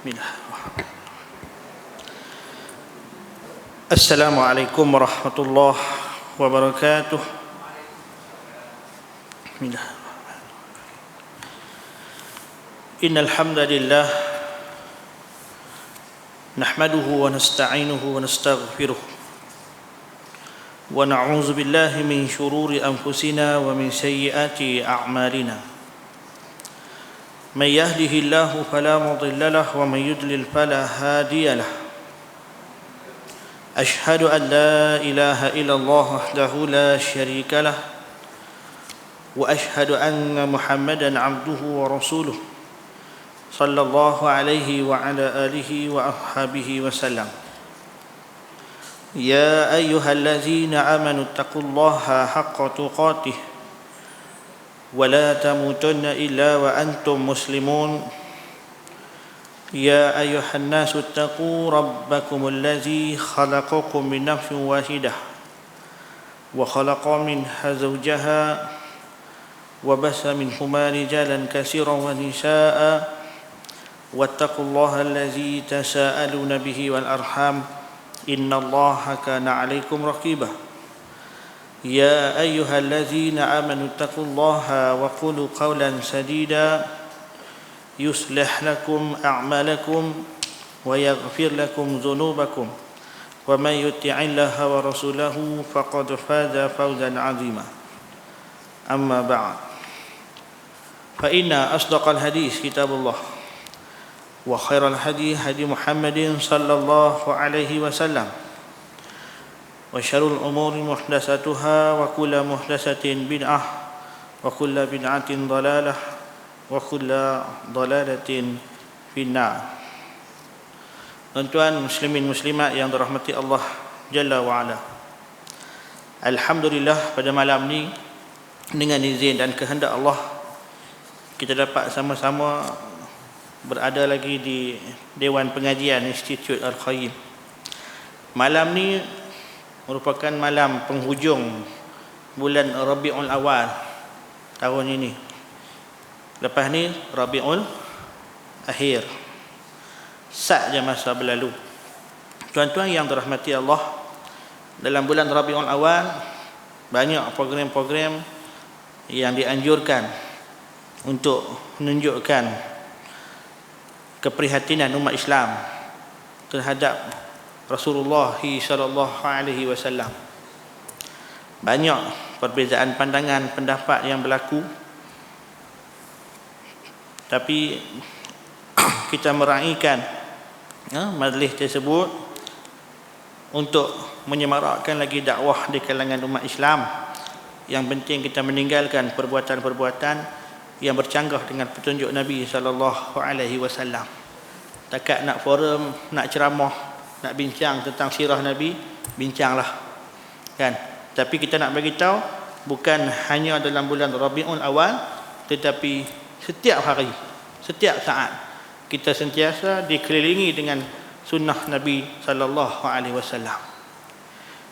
Bismillah. Assalamualaikum warahmatullahi wabarakatuh. Bismillah. Innal hamdalillah nahmaduhu wa nasta'inuhu wa nastaghfiruh wa na'udzu billahi min shururi anfusina wa min sayyiati a'malina. من يهده الله فلا مضل له ومن يضلل فلا هادي له أشهد أن لا إله إلا الله وحده لا شريك له وأشهد أن محمدا عبده ورسوله صلى الله عليه وعلى آله وأصحابه وسلم يا أيها الذين آمنوا اتقوا الله حق تقاته ولا تموتن إلا وأنتم مسلمون يا أيها الناس اتقوا ربكم الذي خلقكم من نفس واحدة وخلق منها زوجها وبث منهما رجالا كثيرا ونساء واتقوا الله الذي تساءلون به والأرحام إن الله كان عليكم رقيبا يا أيها الذين آمنوا اتقوا الله وقولوا قولا سديدا يصلح لكم أعمالكم ويغفر لكم ذنوبكم ومن يطع الله ورسوله فقد فاز فوزا عظيما أما بعد فإن أصدق الحديث كتاب الله وخير الهدي هدي محمد صلى الله عليه وسلم وشر الأمور محدثاتها وكل محدثة بدعة وكل بدعة ضلالة وكل ضلالة في النار. Tuan-tuan muslimin muslimat yang dirahmati Allah Jalla wa Ala. Alhamdulillah, pada malam ni dengan izin dan kehendak Allah kita dapat sama-sama berada lagi di Dewan Pengajian Institut Al-Qayyim. Malam ni merupakan malam penghujung bulan Rabiul Awal tahun ini. Lepas ni Rabiul Akhir. Saja masa berlalu. Tuan-tuan yang dirahmati Allah, dalam bulan Rabiul Awal banyak program-program yang dianjurkan untuk menunjukkan keprihatinan umat Islam terhadap Rasulullah sallallahu alaihi wasallam. Banyak perbezaan pandangan, pendapat yang berlaku, tapi kita meraihkan majlis tersebut untuk menyemarakkan lagi dakwah di kalangan umat Islam. Yang penting kita meninggalkan perbuatan-perbuatan yang bercanggah dengan petunjuk Nabi sallallahu alaihi wasallam. Takat nak forum, nak ceramah, nak bincang tentang sirah Nabi, bincanglah, kan? Tapi kita nak bagi tahu bukan hanya dalam bulan Rabiul Awal, tetapi setiap hari, setiap saat kita sentiasa dikelilingi dengan sunnah Nabi sallallahu alaihi wasallam.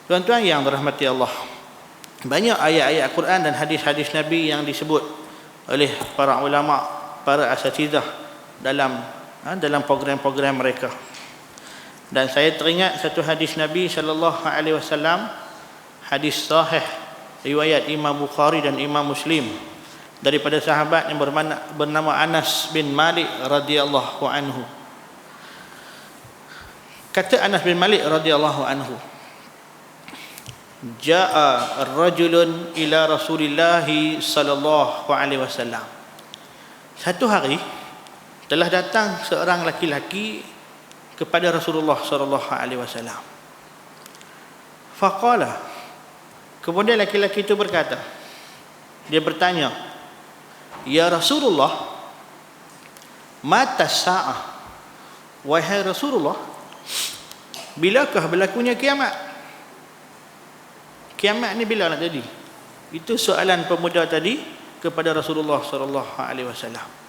Tuan-tuan yang dirahmati Allah, banyak ayat-ayat Al-Quran dan hadis-hadis Nabi yang disebut oleh para ulama, para asatidzah dalam program-program mereka. Dan saya teringat satu hadis Nabi sallallahu alaihi wasallam, hadis sahih riwayat Imam Bukhari dan Imam Muslim, daripada sahabat yang bernama Anas bin Malik radhiyallahu anhu. Kata Anas bin Malik radhiyallahu anhu, jaa rajulun ila Rasulillah sallallahu alaihi wasallam. Satu hari telah datang seorang laki-laki kepada Rasulullah sallallahu alaihi wasallam. Faqala, kemudian laki-laki itu berkata, dia bertanya, ya Rasulullah, mata sa'ah, wahai Rasulullah, bilakah berlakunya kiamat? Kiamat ni bila nak jadi? Itu soalan pemuda tadi kepada Rasulullah sallallahu alaihi wasallam.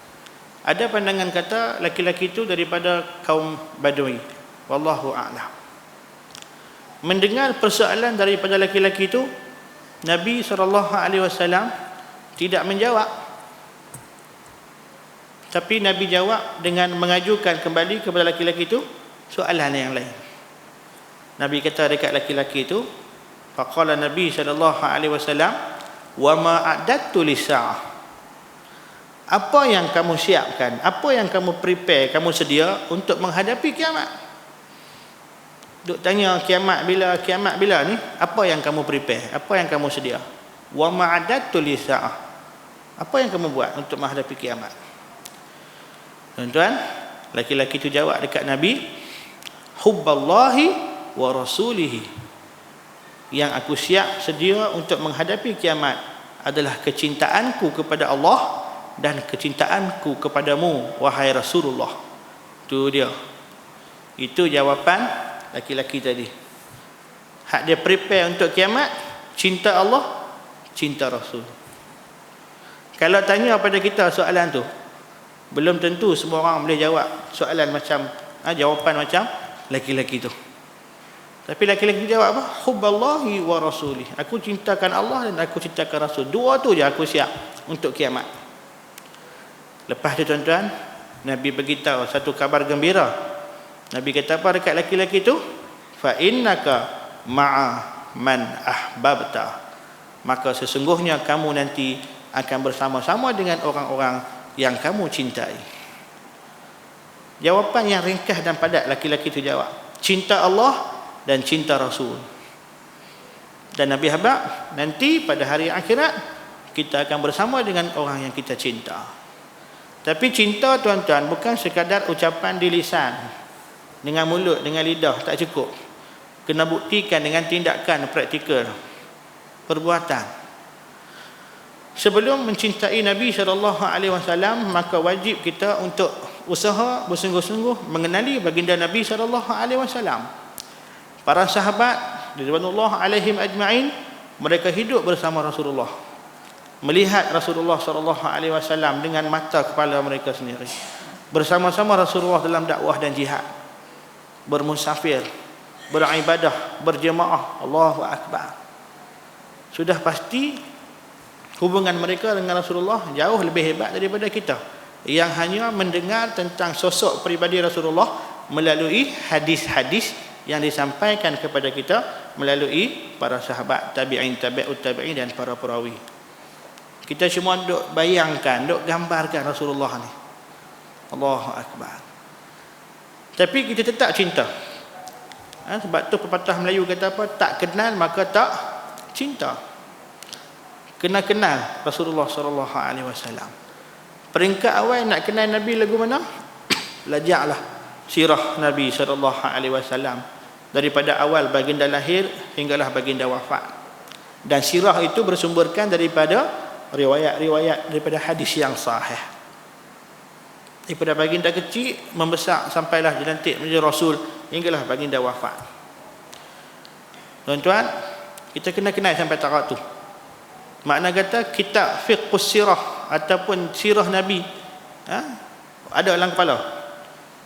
Ada pandangan kata laki-laki itu daripada kaum Badui, wallahu a'lam. Mendengar persoalan daripada laki-laki itu, Nabi SAW tidak menjawab. Tapi Nabi jawab dengan mengajukan kembali kepada laki-laki itu soalan yang lain. Nabi kata dekat laki-laki itu, faqala Nabi sallallahu alaihi wasallam, wa ma a'dattu lis-sa'ah. Apa yang kamu siapkan, apa yang kamu prepare, kamu sedia untuk menghadapi kiamat? Duk tanya kiamat bila ni, apa yang kamu prepare, apa yang kamu sedia? Wa ma a'dattu lis-sa'ah. Apa yang kamu buat untuk menghadapi kiamat? Tuan-tuan, laki-laki itu jawab dekat Nabi, hubballahi wa rasulihi. Yang aku siap sedia untuk menghadapi kiamat adalah kecintaanku kepada Allah dan kecintaanku kepadamu, wahai Rasulullah. Itu dia. Itu jawapan laki-laki tadi. Hak dia prepare untuk kiamat, cinta Allah, cinta Rasul. Kalau tanya pada kita soalan tu, belum tentu semua orang boleh jawab soalan macam jawapan macam laki-laki tu. Tapi laki-laki jawab apa? Hubballahi wa rasulih. Aku cintakan Allah dan aku cintakan Rasul. Dua tu je aku siap untuk kiamat. Lepas tu tuan-tuan, Nabi beritahu satu kabar gembira. Nabi kata apa dekat laki-laki tu? Fa innaka ma'a man ahbabta. Maka sesungguhnya kamu nanti akan bersama-sama dengan orang-orang yang kamu cintai. Jawapan yang ringkas dan padat laki-laki itu jawab, cinta Allah dan cinta Rasul. Dan Nabi habaq, nanti pada hari akhirat kita akan bersama dengan orang yang kita cinta. Tapi cinta tuan-tuan bukan sekadar ucapan di lisan, dengan mulut, dengan lidah, tak cukup. Kena buktikan dengan tindakan praktikal, perbuatan. Sebelum mencintai Nabi SAW, maka wajib kita untuk usaha bersungguh-sungguh mengenali baginda Nabi SAW. Para sahabat ridwanullah alaihim ajma'in, mereka hidup bersama Rasulullah, melihat Rasulullah SAW dengan mata kepala mereka sendiri, bersama-sama Rasulullah dalam dakwah dan jihad, bermusafir, beribadah, berjemaah. Allahu Akbar. Sudah pasti hubungan mereka dengan Rasulullah jauh lebih hebat daripada kita yang hanya mendengar tentang sosok peribadi Rasulullah melalui hadis-hadis yang disampaikan kepada kita melalui para sahabat, tabi'in, tabi'ut tabi'in dan para perawi. Kita semua duk bayangkan, duk gambarkan Rasulullah ni. Allahu Akbar. Tapi kita tetap cinta. Sebab tu pepatah Melayu kata apa? Tak kenal maka tak cinta. Kena kenal Rasulullah SAW. Peringkat awal nak kenal Nabi lagu mana? Belajarlah sirah Nabi SAW daripada awal baginda lahir hinggalah baginda wafat. Dan sirah itu bersumberkan daripada riwayat-riwayat, daripada hadis yang sahih. Daripada baginda kecil membesar sampailah dilantik menjadi Rasul hinggalah baginda wafat. Tuan-tuan, kita kena kenal sampai taraf tu. Makna kata kitab fiqhus sirah ataupun sirah Nabi ada dalam kepala.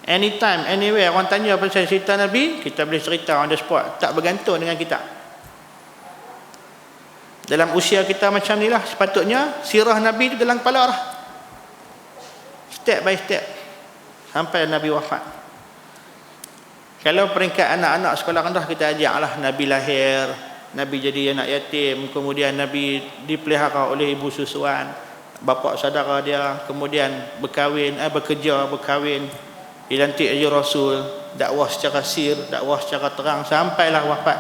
Anytime, anywhere orang tanya pasal cerita Nabi, kita boleh cerita on the spot, tak bergantung dengan kitab. Dalam usia kita macam ni lah, sepatutnya sirah Nabi itu dalam kepala lah, step by step sampai Nabi wafat. Kalau peringkat anak-anak sekolah rendah, kita ajak lah Nabi lahir, Nabi jadi anak yatim, kemudian Nabi dipelihara oleh ibu susuan, bapa saudara dia, kemudian berkahwin, bekerja, berkahwin, dilantik jadi Rasul, dakwah secara sir, dakwah secara terang sampailah wafat.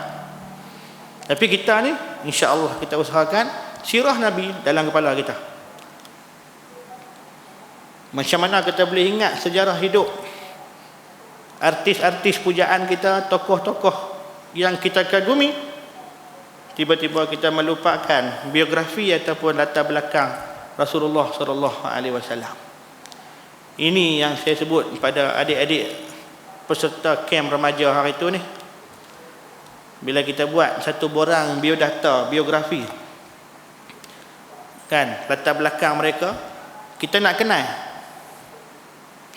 Tapi kita ni insya-Allah kita usahakan sirah Nabi dalam kepala kita. Macam mana kita boleh ingat sejarah hidup artis-artis pujaan kita, tokoh-tokoh yang kita kagumi, tiba-tiba kita melupakan biografi ataupun latar belakang Rasulullah SAW. Ini yang saya sebut pada adik-adik peserta kem remaja hari itu ni. Bila kita buat satu borang biodata, biografi, kan, latar belakang mereka, kita nak kenal.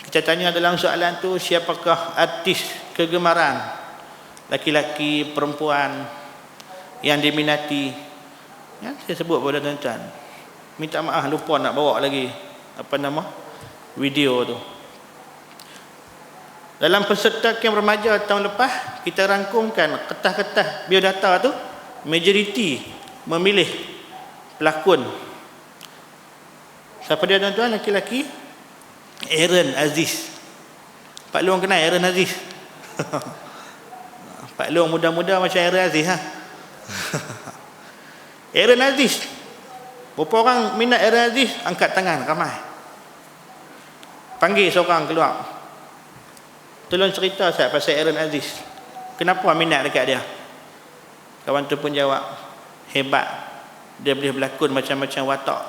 Kita tanya dalam soalan tu, siapakah artis kegemaran, laki-laki, perempuan yang diminati. Saya sebut pada tuan-tuan. Minta maaf lupa nak bawa lagi apa nama video tu. Dalam peserta kem remaja tahun lepas, kita rangkumkan kertas-kertas biodata tu, majoriti memilih pelakon. Siapa dia tuan-tuan? Laki-laki Aaron Aziz. Pak Long kenal Aaron Aziz? Pak Long muda-muda macam Aaron Aziz ha? Aaron Aziz. Berapa orang minat Aaron Aziz? Angkat tangan ramai. Panggil seorang keluar. Tolong cerita saya pasal Aaron Aziz. Kenapa minat dekat dia? Kawan tu pun jawab, hebat. Dia boleh berlakon macam-macam watak,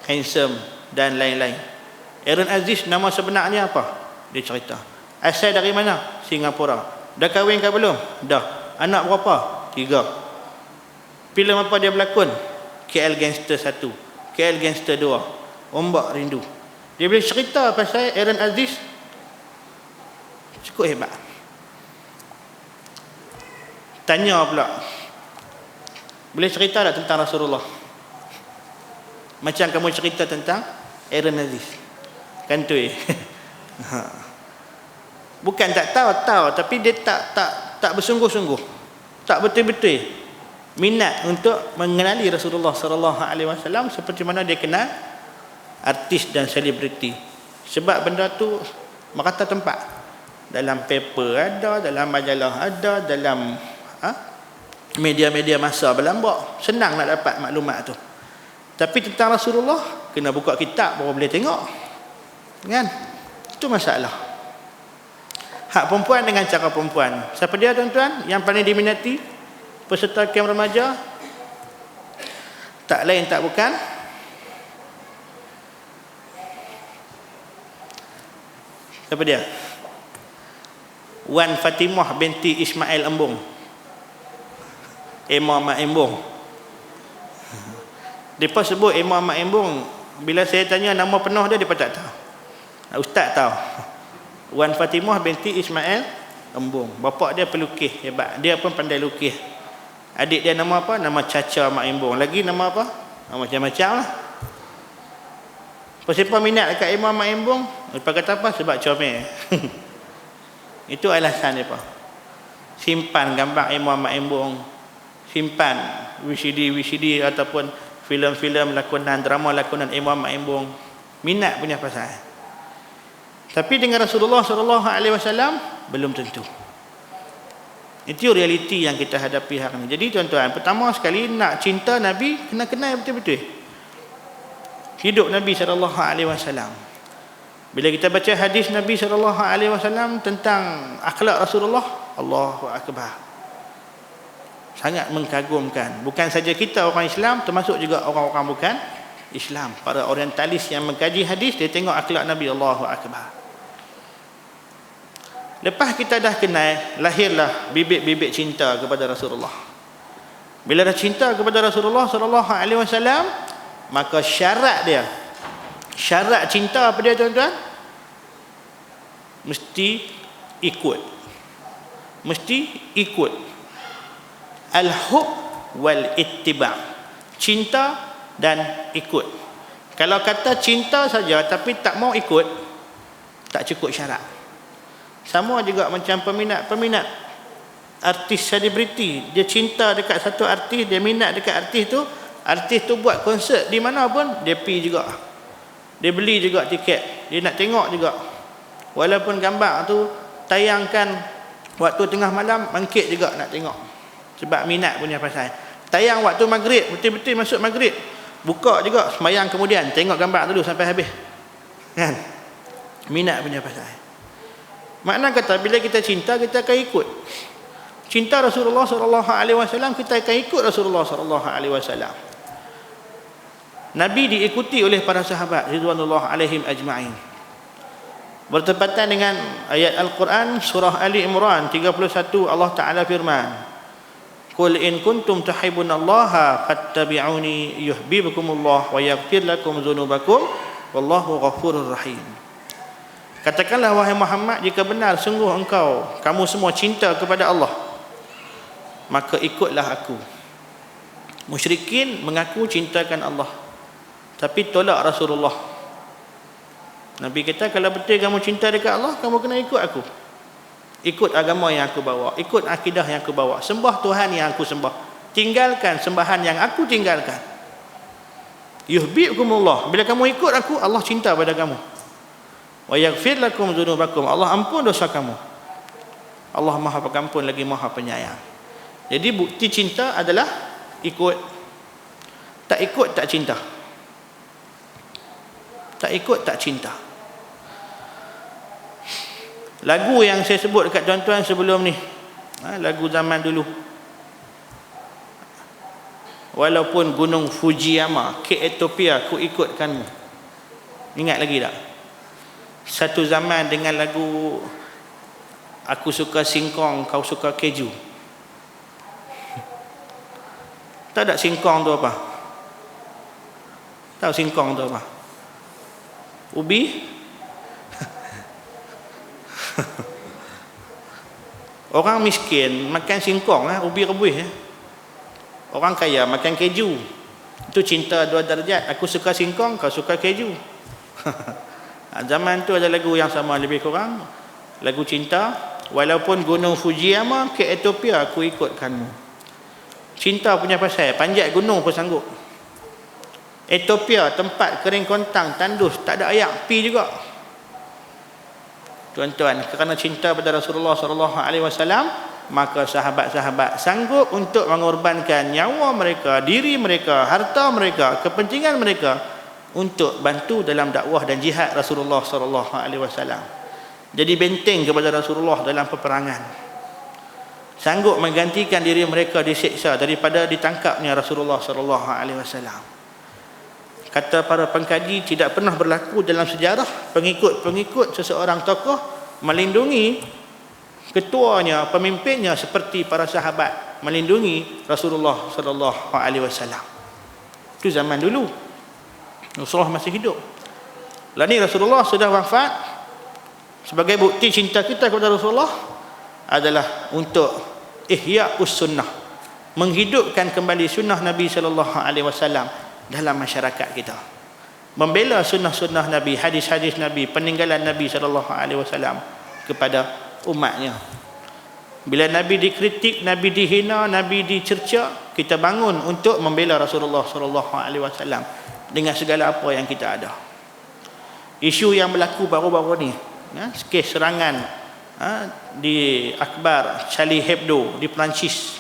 handsome dan lain-lain. Aaron Aziz nama sebenarnya apa? Dia cerita. Asal dari mana? Singapura. Dah kahwin ke belum? Dah. Anak berapa? 3. Filem apa dia berlakon? KL Gangster 1, KL Gangster 2, Ombak Rindu. Dia boleh cerita pasal Aaron Aziz. Cukup hebat. Tanya pula, boleh cerita tak tentang Rasulullah? Macam kamu cerita tentang Aaron Aziz. Kan tu Bukan tak tahu, tapi dia tak bersungguh-sungguh, tak betul-betul minat untuk mengenali Rasulullah sallallahu alaihi wasallam seperti mana dia kenal artis dan selebriti. Sebab benda tu merata tempat. Dalam paper ada, dalam majalah ada, dalam media-media masa berlambak. Senang nak dapat maklumat tu. Tapi tentang Rasulullah kena buka kitab baru boleh tengok. Kan? Itu masalah. Hak perempuan dengan cara perempuan. Siapa dia tuan-tuan yang paling diminati peserta kem remaja? Tak lain tak bukan siapa dia? Wan Fatimah binti Ismail Embong, Emma Mak Embong. Depa sebut Emma Mak Embong. Bila saya tanya nama penuh dia, depa tak tahu. Ustaz tahu. Wan Fatimah binti Ismail Embong. Bapa dia pelukis hebat. Dia pun pandai lukis. Adik dia nama apa? Nama Caca Mak Embong. Lagi nama apa? Macam-macam lah. Siapa minat dekat Emma Mak Embong? Mereka kata apa? Sebab comel. Itu alasan mereka. Simpan gambar Emma Mak Embong, simpan VCD ataupun filem-filem lakonan, drama lakonan Emma Mak Embong. Minat punya pasal. Tapi dengan Rasulullah SAW belum tentu. Itu realiti yang kita hadapi hari ini. Jadi tuan-tuan, pertama sekali nak cinta Nabi kena kenal betul-betul hidup Nabi SAW. Bila kita baca hadis Nabi SAW tentang akhlak Rasulullah, Allahu Akbar, sangat mengagumkan. Bukan saja kita orang Islam, termasuk juga orang-orang bukan Islam, para orientalis yang mengkaji hadis, dia tengok akhlak Nabi. Allahu Akbar. Lepas kita dah kenal, lahirlah bibit-bibit cinta kepada Rasulullah. Bila dah cinta kepada Rasulullah SAW, maka syarat dia, syarat cinta apa dia tuan-tuan? Mesti ikut. Mesti ikut. Al-hub wal ittiba'. Cinta dan ikut. Kalau kata cinta saja tapi tak mau ikut, tak cukup syarat. Sama juga macam peminat artis selebriti. Dia cinta dekat satu artis, dia minat dekat artis tu buat konsert di mana pun dia pergi juga. Dia beli juga tiket, dia nak tengok juga. Walaupun gambar tu tayangkan waktu tengah malam, bangkit juga nak tengok. Sebab minat punya pasal. Tayang waktu maghrib, betul-betul masuk maghrib, buka juga sembahyang kemudian tengok gambar dulu sampai habis. Kan? Minat punya pasal. Makna kata bila kita cinta, kita akan ikut. Cinta Rasulullah SAW, kita akan ikut Rasulullah SAW. Nabi diikuti oleh para sahabat ridwanullah alaihim ajma'in. Bertepatan dengan ayat Al-Quran surah Ali Imran 31, Allah Ta'ala firman, Qul in kuntum tuhibbunallaha fattabi'uni yuhibbukumullah wa yaghfir lakum dzunubakum wallahu ghafurur rahim. Katakanlah wahai Muhammad, jika benar sungguh kamu semua cinta kepada Allah, maka ikutlah aku. Musyrikin mengaku cintakan Allah tapi tolak Rasulullah. Nabi kata, kalau betul kamu cinta dekat Allah, kamu kena ikut aku. Ikut agama yang aku bawa, ikut akidah yang aku bawa, sembah Tuhan yang aku sembah, tinggalkan sembahan yang aku tinggalkan. Yuhibbukumullah, bila kamu ikut aku, Allah cinta pada kamu. Wa yaghfir lakum dzunubakum, Allah ampun dosa kamu. Allah Maha Pengampun lagi Maha Penyayang. Jadi bukti cinta adalah ikut. Tak ikut tak cinta. Tak ikut tak cinta. Lagu yang saya sebut dekat tuan-tuan sebelum ni, lagu zaman dulu. Walaupun gunung Fujiyama ke Ethiopia, ku ikutkanmu. Ingat lagi tak? Satu zaman dengan lagu aku suka singkong, kau suka keju. Tahu tak singkong tu apa? Tahu singkong tu apa? Ubi? Orang miskin makan singkong, ubi rebus. Orang kaya makan keju. Itu cinta dua darjat. Aku suka singkong, kau suka keju. Zaman tu ada lagu yang sama lebih kurang, lagu cinta. Walaupun gunung Fujiyama ke Ethiopia, aku ikutkanmu. Cinta punya pasal, panjat gunung pun sanggup. Ethiopia tempat kering kontang, tandus, tak ada air api juga. Tuan-tuan, kerana cinta pada Rasulullah SAW, maka sahabat-sahabat sanggup untuk mengorbankan nyawa mereka, diri mereka, harta mereka, kepentingan mereka untuk bantu dalam dakwah dan jihad Rasulullah SAW. Jadi benteng kepada Rasulullah dalam peperangan. Sanggup menggantikan diri mereka disiksa daripada ditangkapnya Rasulullah SAW. Kata para pengkaji, tidak pernah berlaku dalam sejarah pengikut-pengikut seseorang tokoh melindungi ketuanya, pemimpinnya seperti para sahabat melindungi Rasulullah SAW. Itu zaman dulu. Rasulullah masih hidup. Lah ni Rasulullah sudah wafat. Sebagai bukti cinta kita kepada Rasulullah adalah untuk ihya'us sunnah, menghidupkan kembali sunnah Nabi SAW dalam masyarakat kita, membela sunnah-sunnah Nabi, hadis-hadis Nabi, peninggalan Nabi SAW kepada umatnya. Bila Nabi dikritik, Nabi dihina, Nabi dicerca, kita bangun untuk membela Rasulullah SAW dengan segala apa yang kita ada. Isu yang berlaku baru-baru ni, kes serangan di Akbar Charlie Hebdo di Perancis,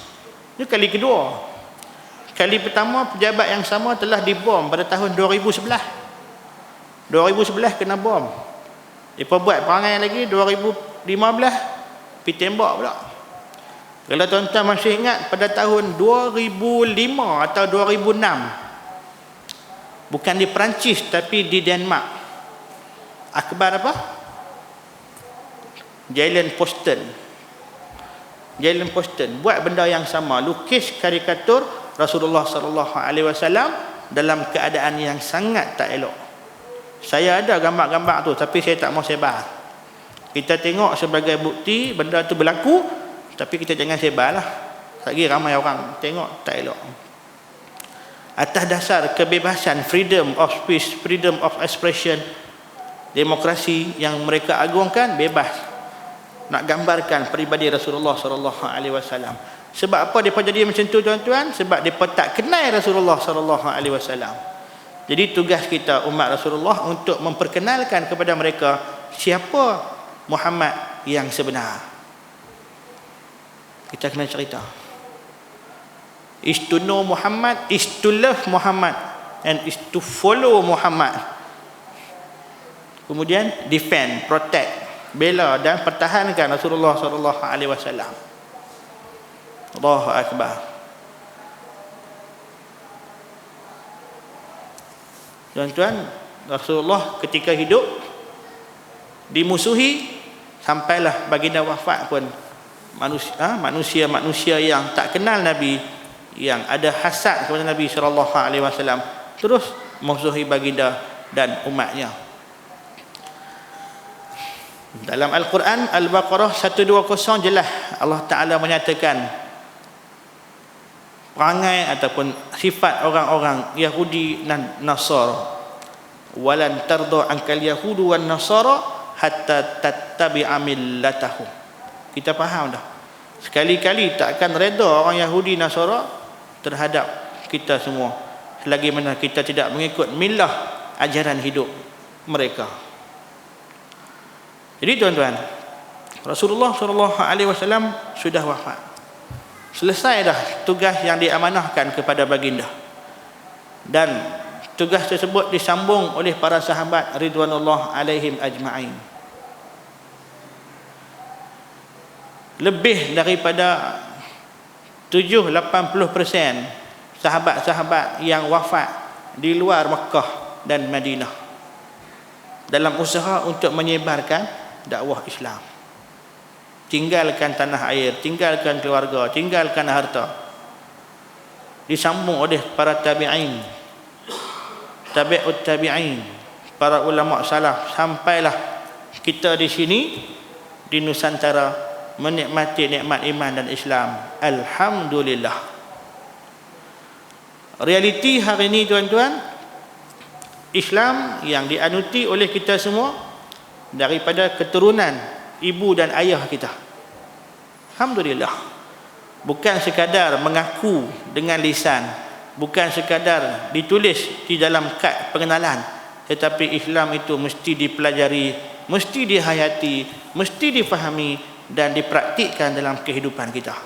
ini kali kedua. Kali pertama pejabat yang sama telah dibom pada tahun 2011. 2011 kena bom. Mereka buat perangai lagi 2015 pergi tembak pula. Kalau tuan-tuan masih ingat, pada tahun 2005 atau 2006, bukan di Perancis tapi di Denmark, Akbar apa? Jalen Posten buat benda yang sama, lukis karikatur Rasulullah SAW dalam keadaan yang sangat tak elok. Saya ada gambar-gambar tu, tapi saya tak mau sebar. Kita tengok sebagai bukti benda tu berlaku, tapi kita jangan sebarlah. Lagi ramai orang tengok tak elok. Atas dasar kebebasan, freedom of speech, freedom of expression, demokrasi yang mereka agungkan, bebas nak gambarkan peribadi Rasulullah SAW. Sebab apa mereka jadi macam tu tuan-tuan? Sebab mereka tak kenal Rasulullah SAW. Jadi tugas kita umat Rasulullah untuk memperkenalkan kepada mereka siapa Muhammad yang sebenar. Kita kena cerita. Is to know Muhammad, is to love Muhammad, and is to follow Muhammad. Kemudian defend, protect, bela dan pertahankan Rasulullah SAW. Allahu Akbar. Tuan-tuan, Rasulullah ketika hidup dimusuhi, sampailah baginda wafat pun manusia-manusia yang tak kenal Nabi, yang ada hasad kepada Nabi SAW, terus musuhi baginda dan umatnya. Dalam Al-Quran Al-Baqarah 120 jelas Allah Ta'ala menyatakan perangai ataupun sifat orang-orang Yahudi dan Nasara. walan tarda ankal yahudu wan nasara hatta tattabi'a millatahum. Kita faham dah. Sekali-kali takkan reda orang Yahudi Nasara terhadap kita semua selagi mana kita tidak mengikut millah ajaran hidup mereka. Jadi tuan-tuan, Rasulullah SAW sudah wafat. Selesai dah tugas yang diamanahkan kepada baginda. Dan tugas tersebut disambung oleh para sahabat ridwanullah alaihim ajma'in. Lebih daripada 70-80% sahabat-sahabat yang wafat di luar Makkah dan Madinah dalam usaha untuk menyebarkan dakwah Islam. Tinggalkan tanah air, tinggalkan keluarga, tinggalkan harta. Disambung oleh para tabi'in, tabi'ut tabi'in, para ulama salaf, sampailah kita di sini di Nusantara menikmati nikmat iman dan Islam. Alhamdulillah. Realiti hari ini tuan-tuan, Islam yang dianuti oleh kita semua daripada keturunan ibu dan ayah kita. Alhamdulillah. Bukan sekadar mengaku dengan lisan, bukan sekadar ditulis di dalam kad pengenalan, tetapi Islam itu mesti dipelajari, mesti dihayati, mesti difahami dan dipraktikkan dalam kehidupan kita.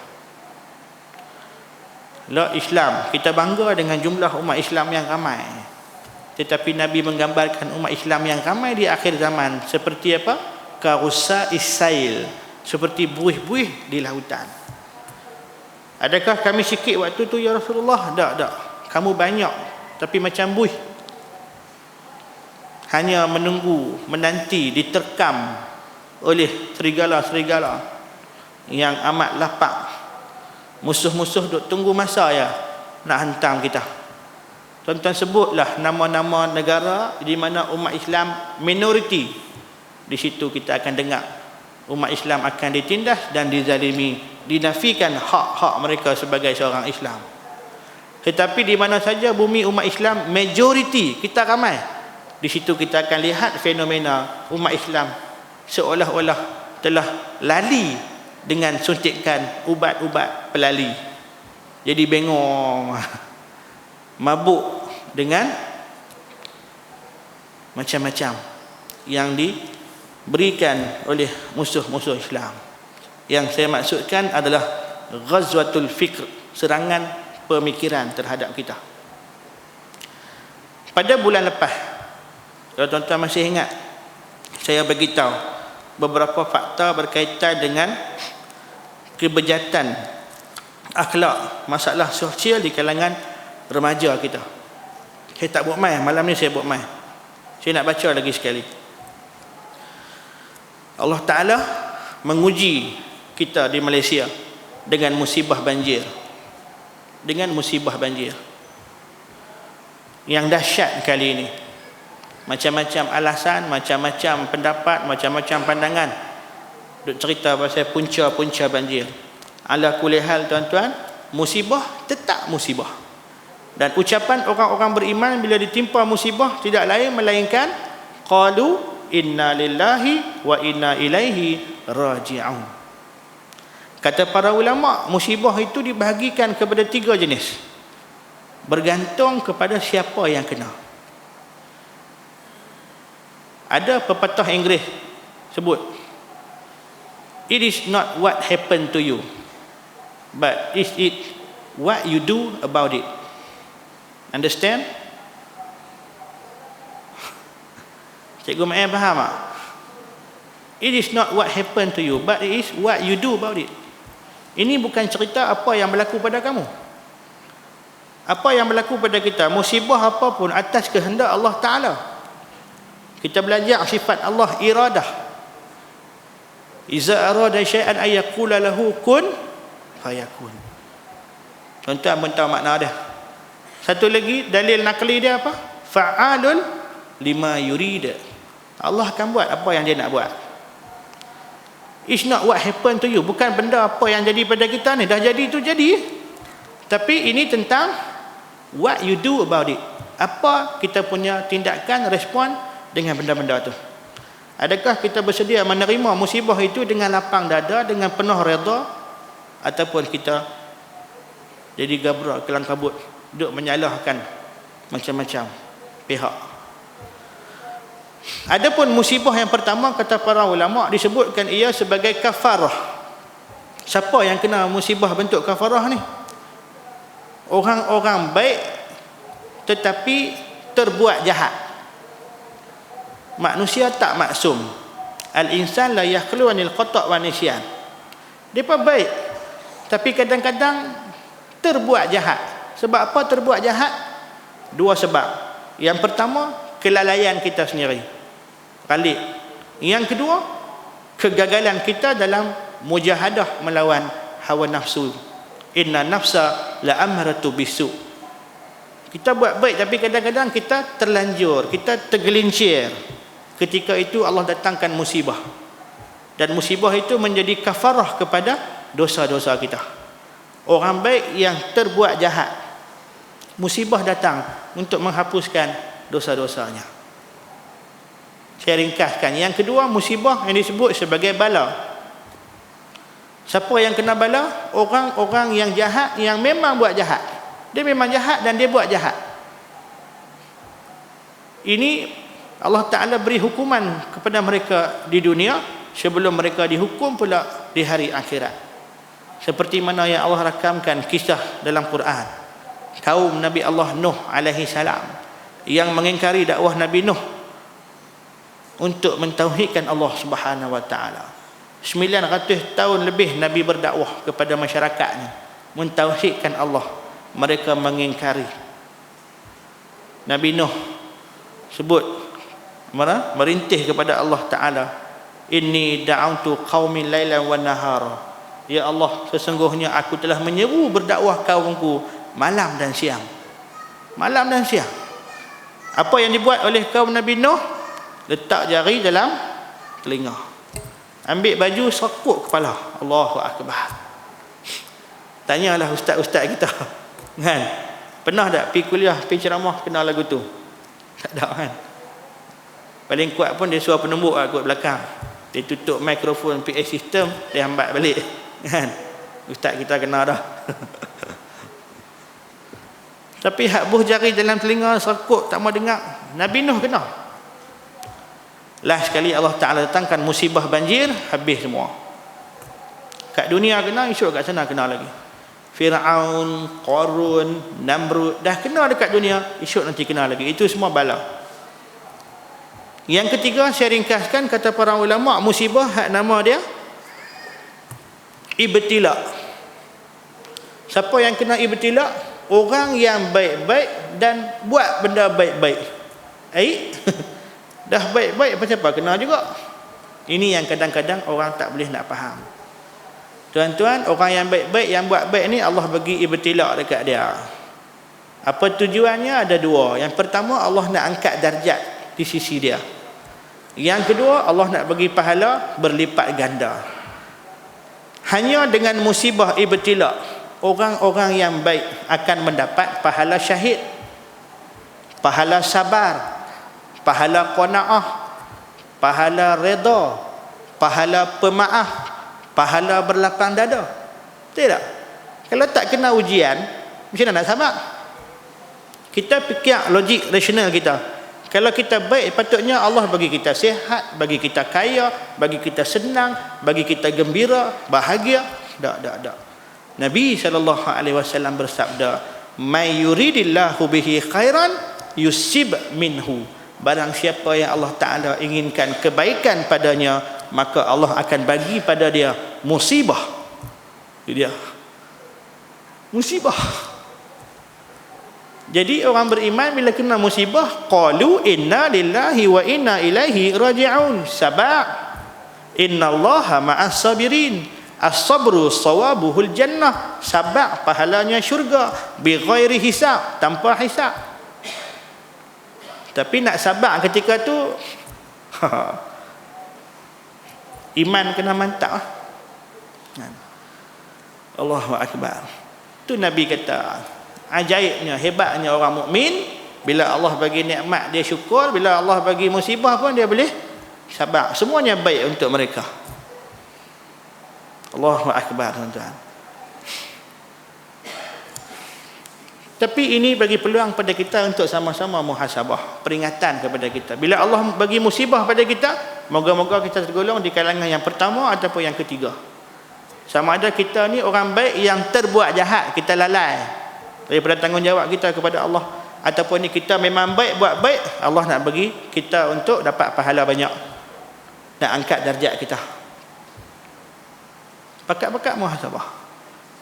La Islam, kita bangga dengan jumlah umat Islam yang ramai, tetapi Nabi menggambarkan umat Islam yang ramai di akhir zaman seperti apa? Karusa isail, seperti buih-buih di lautan. Adakah kami sikit waktu tu ya Rasulullah? Tak. Kamu banyak tapi macam buih, hanya menunggu, menanti diterkam oleh serigala-serigala yang amat lapar. Musuh-musuh duk tunggu masa ya nak hantam kita. Tuan-tuan sebutlah nama-nama negara di mana umat Islam minoriti. Di situ kita akan dengar umat Islam akan ditindas dan dizalimi, dinafikan hak-hak mereka sebagai seorang Islam. Tetapi di mana saja bumi umat Islam majoriti, kita ramai, di situ kita akan lihat fenomena umat Islam seolah-olah telah lali dengan suntikan ubat-ubat pelali. Jadi bengong, mabuk dengan macam-macam yang diberikan oleh musuh-musuh Islam. Yang saya maksudkan adalah ghazwatul fikr, serangan pemikiran terhadap kita. Pada bulan lepas, kalau tuan-tuan masih ingat, saya beritahu beberapa fakta berkaitan dengan kebejatan akhlak, masalah sosial di kalangan remaja kita. Saya tak buat main, malam ni saya buat main. Saya nak baca lagi sekali. Allah Ta'ala menguji kita di Malaysia dengan musibah banjir. Dengan musibah banjir yang dahsyat kali ini. Macam-macam alasan, macam-macam pendapat, macam-macam pandangan duk cerita pasal punca-punca banjir. Ala kulli hal tuan-tuan, musibah tetap musibah. Dan ucapan orang-orang beriman bila ditimpa musibah tidak lain melainkan qalu inna lillahi wa inna ilaihi raji'un. Kata para ulama, musibah itu dibahagikan kepada 3 jenis, bergantung kepada siapa yang kena. Ada pepatah Inggeris sebut, it is not what happened to you, but is it what you do about it. Understand? Cikgu Ma'am faham tak? It is not what happened to you, but it is what you do about it. Ini bukan cerita apa yang berlaku pada kamu. Apa yang berlaku pada kita, musibah apapun atas kehendak Allah Ta'ala. Kita belajar sifat Allah iradah. Iza arada syai'an ay yaqula lahu kun fayakun. Tuan-tuan pun tahu makna dia. Satu lagi dalil nakli dia apa? Fa'alun lima yurid. Allah akan buat apa yang dia nak buat. It's not what happened to you, bukan benda apa yang jadi pada kita ni, dah jadi itu jadi. Tapi ini tentang what you do about it. Apa kita punya tindakan, respon dengan benda-benda tu? Adakah kita bersedia menerima musibah itu dengan lapang dada, dengan penuh redha, ataupun kita jadi gabra kelang kabut, duk menyalahkan macam-macam pihak? Adapun musibah yang pertama, kata para ulama, disebutkan ia sebagai kafarah. Siapa yang kena musibah bentuk kafarah ni? Orang-orang baik tetapi terbuat jahat. Manusia tak maksum. Al-insan la yakhlu anil khata' wa nisyan. Depa baik tapi kadang-kadang terbuat jahat. Sebab apa terbuat jahat? Dua sebab. Yang pertama, kelalaian kita sendiri. Kali. Yang kedua, kegagalan kita dalam mujahadah melawan hawa nafsu. Inna nafsa la amratu bisu. Kita buat baik tapi kadang-kadang kita terlanjur, kita tergelincir. Ketika itu Allah datangkan musibah. Dan musibah itu menjadi kafarah kepada dosa-dosa kita. Orang baik yang terbuat jahat, musibah datang untuk menghapuskan dosa-dosanya. Saya ringkaskan. Yang kedua, musibah yang disebut sebagai bala. Siapa yang kena bala? Orang-orang yang jahat, yang memang buat jahat. Dia memang jahat dan dia buat jahat. Ini Allah Ta'ala beri hukuman kepada mereka di dunia sebelum mereka dihukum pula di hari akhirat. Seperti mana yang Allah rakamkan kisah dalam Quran. Kaum Nabi Allah Nuh alaihi salam yang mengingkari dakwah Nabi Nuh untuk mentauhidkan Allah Subhanahu wa taala. 900 tahun lebih Nabi berdakwah kepada masyarakatnya, mentauhidkan Allah. Mereka mengingkari. Nabi Nuh sebut merintih kepada Allah Ta'ala, inni da'autu qaumi lailan wa nahara. Ya Allah, sesungguhnya aku telah menyeru berdakwah kaumku malam dan siang. Malam dan siang. Apa yang dibuat oleh kaum Nabi Nuh? Letak jari dalam telinga, ambil baju sekut kepala. Allahu Akbar. Tanyalah ustaz-ustaz kita, kan? Pernah tak pergi kuliah, pergi ceramah kena lagu tu? Tak ada, kan? Paling kuat pun dia suruh penumbuk kat belakang. Dia tutup mikrofon PA system, dia hambat balik, kan? Ustaz kita kena dah. Tapi hak buh jari dalam telinga sekut tak mau dengar, Nabi Nuh kena. Last sekali Allah Ta'ala datangkan musibah banjir, habis semua. Kat dunia kena, esok kat sana kena lagi. Fir'aun, Qarun, Namrud, dah kena dekat dunia, esok nanti kena lagi. Itu semua bala. Yang ketiga, saya ringkaskan, kata para ulama, musibah hak nama dia ibtila. Siapa yang kena ibtila? Orang yang baik-baik dan buat benda baik-baik. Dah baik-baik macam apa kena juga. Ini yang kadang-kadang orang tak boleh nak faham. Tuan-tuan, orang yang baik-baik, yang buat baik ni Allah bagi ibtila dekat dia. Apa tujuannya? Ada dua. Yang pertama, Allah nak angkat darjat di sisi dia. Yang kedua, Allah nak bagi pahala berlipat ganda. Hanya dengan musibah ibtila, orang-orang yang baik akan mendapat pahala syahid, pahala sabar, pahala qanaah, pahala redha, pahala pemaaf, pahala berlapang dada. Tidak? Kalau tak kena ujian, macam mana nak sabar? Kita fikir logik rasional kita. Kalau kita baik, patutnya Allah bagi kita sihat, bagi kita kaya, bagi kita senang, bagi kita gembira, bahagia. Tak. Nabi SAW bersabda, "May yuridillahu bihi khairan yusib minhu." Barang siapa yang Allah Ta'ala inginkan kebaikan padanya, maka Allah akan bagi pada dia musibah. Itu dia, musibah. Jadi orang beriman bila kena musibah, qalu inna lillahi wa inna ilaihi raji'un. Sabak, innallaha ma'as sabirin. As-sabru sawabuhul jannah. Sabak pahalanya syurga, bi ghairi hisab, tanpa hisab. Tapi nak sabar ketika tu iman kena mantap. Allahu Akbar. Tu Nabi kata, ajaibnya, hebatnya orang mukmin, Bila Allah bagi nikmat dia syukur, bila Allah bagi musibah pun dia boleh sabar. Semuanya baik untuk mereka. Allahu akbar, tuan-tuan. Tapi ini bagi peluang pada kita untuk sama-sama muhasabah, peringatan kepada kita. Bila Allah bagi musibah pada kita, moga-moga kita tergolong di kalangan yang pertama ataupun yang ketiga. Sama ada kita ni orang baik yang terbuat jahat, kita lalai daripada tanggungjawab kita kepada Allah, ataupun ni kita memang baik, buat baik, Allah nak bagi kita untuk dapat pahala banyak, nak angkat darjat kita. Pakat-pakat muhasabah.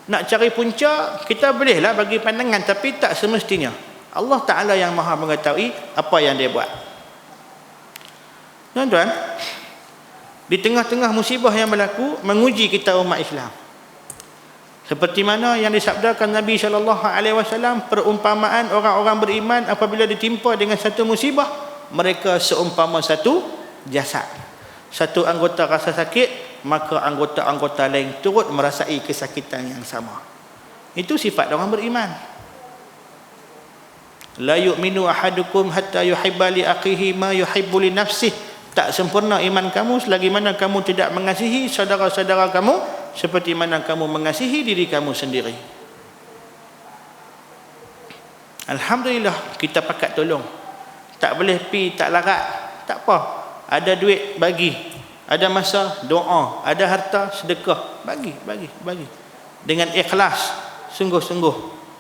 Nak cari punca, kita bolehlah bagi pandangan, tapi tak semestinya. Allah Ta'ala yang maha mengetahui apa yang dia buat. Tuan-tuan, di tengah-tengah musibah yang berlaku, menguji kita umat Islam. Seperti mana yang disabdakan Nabi SAW, perumpamaan orang-orang beriman apabila ditimpa dengan satu musibah, mereka seumpama satu jasad. Satu anggota rasa sakit, maka anggota-anggota lain turut merasai kesakitan yang sama. Itu sifat orang beriman. La yu'minu ahadukum hatta yuhibba li akhihi ma yuhibbu li nafsihi. Tak sempurna iman kamu selagi mana kamu tidak mengasihi saudara-saudara kamu seperti mana kamu mengasihi diri kamu sendiri. Alhamdulillah, kita pakat tolong. Tak boleh pi, tak larat, tak apa. Ada duit, bagi. Ada masa, doa. Ada harta, sedekah. Bagi. Dengan ikhlas, sungguh-sungguh,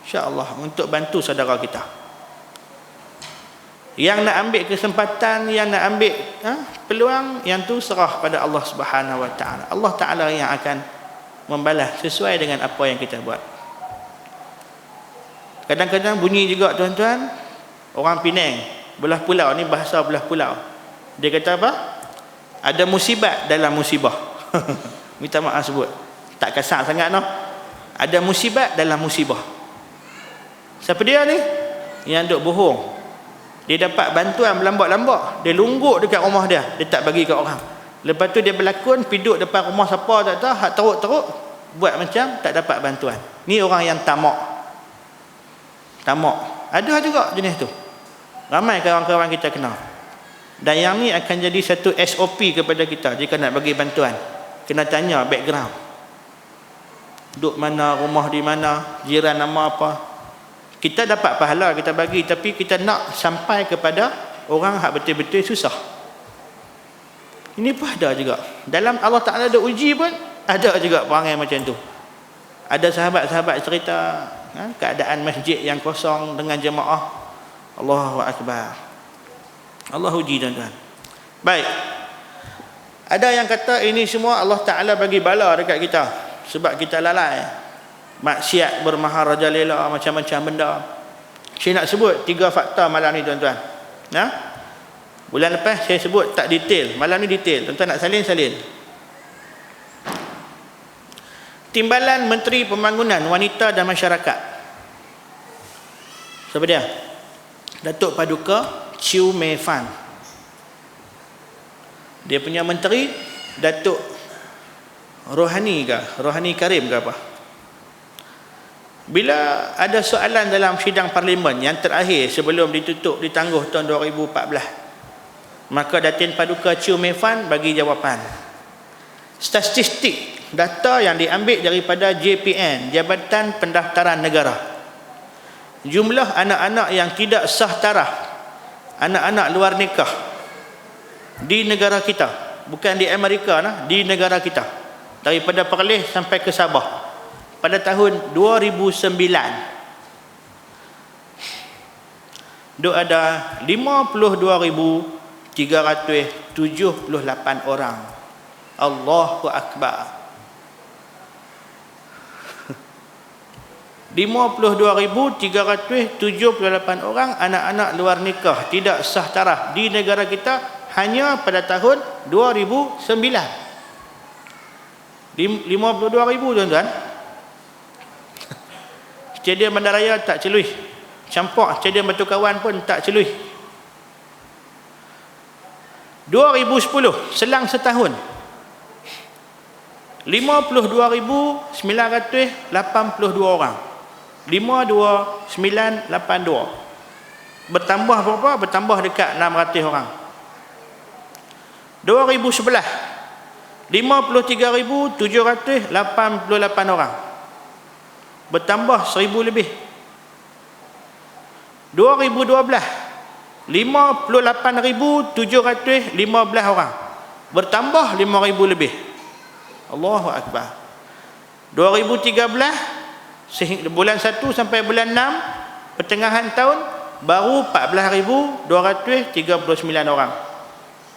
insya-Allah, untuk bantu saudara kita. Yang nak ambil kesempatan, yang nak ambil peluang, yang tu serah pada Allah Subhanahu Wa Taala. Allah Taala yang akan membalas sesuai dengan apa yang kita buat. Kadang-kadang bunyi juga, tuan-tuan, orang Penang, belah pulau ni, bahasa belah pulau. Dia kata apa? Ada musibat dalam musibah. Minta maaf sebut, tak kasar sangat no. Ada musibat dalam musibah. Siapa dia ni? Yang duk bohong. Dia dapat bantuan berlambak-lambak, dia lungguk dekat rumah dia, dia tak bagi kat orang. Lepas tu dia berlakon piduk depan rumah siapa tak tahu, hak teruk-teruk, buat macam tak dapat bantuan. Ni orang yang tamak. Ada juga jenis tu. Ramai kawan-kawan kita kenal. Dan yang ni akan jadi satu SOP kepada kita jika nak bagi bantuan. Kena tanya background. Duk mana, rumah di mana, jiran nama apa. Kita dapat pahala kita bagi, tapi kita nak sampai kepada orang hak betul-betul susah. Ini pun ada juga. Dalam Allah Ta'ala ada uji pun, ada juga perangai macam tu. Ada sahabat-sahabat cerita keadaan masjid yang kosong dengan jemaah. Allahu Akbar. Allah uji, tuan-tuan. Baik. Ada yang kata ini semua Allah Ta'ala bagi bala dekat kita sebab kita lalai, maksiat, bermaharajalela, macam-macam benda. Saya nak sebut 3 fakta malam ni, tuan-tuan. Bulan lepas saya sebut tak detail, malam ni detail. Tuan-tuan nak salin. Timbalan Menteri Pembangunan Wanita dan Masyarakat. Siapa dia? Datuk Paduka Chiu Mei Fan. Dia punya menteri Datuk Rohani Karim ke apa. Bila ada soalan dalam sidang parlimen yang terakhir sebelum ditutup ditangguh tahun 2014, maka Datin Paduka Chiu Mei Fan bagi jawapan. Statistik data yang diambil daripada JPN, Jabatan Pendaftaran Negara, jumlah anak-anak yang tidak sah taraf, anak-anak luar nikah di negara kita, bukan di Amerika nah, di negara kita, daripada Perlis sampai ke Sabah pada tahun 2009 duk ada 52,378 orang. Allahu Akbar. 52,378 orang anak-anak luar nikah tidak sah taraf di negara kita hanya pada tahun 2009. 52,000, tuan-tuan. Stadium Bandaraya tak celui, Campak Stadium Batu Kawan pun tak celui. 2010, selang setahun, 52,982 orang. 52,982. bertambah berapa? Bertambah dekat 600 orang. 2011 53,788 orang, bertambah 1,000 lebih. 2012 58,715 orang, bertambah 5,000 lebih. Allahu Akbar. 2013 bulan 1 sampai bulan 6 pertengahan tahun baru 14,239 orang,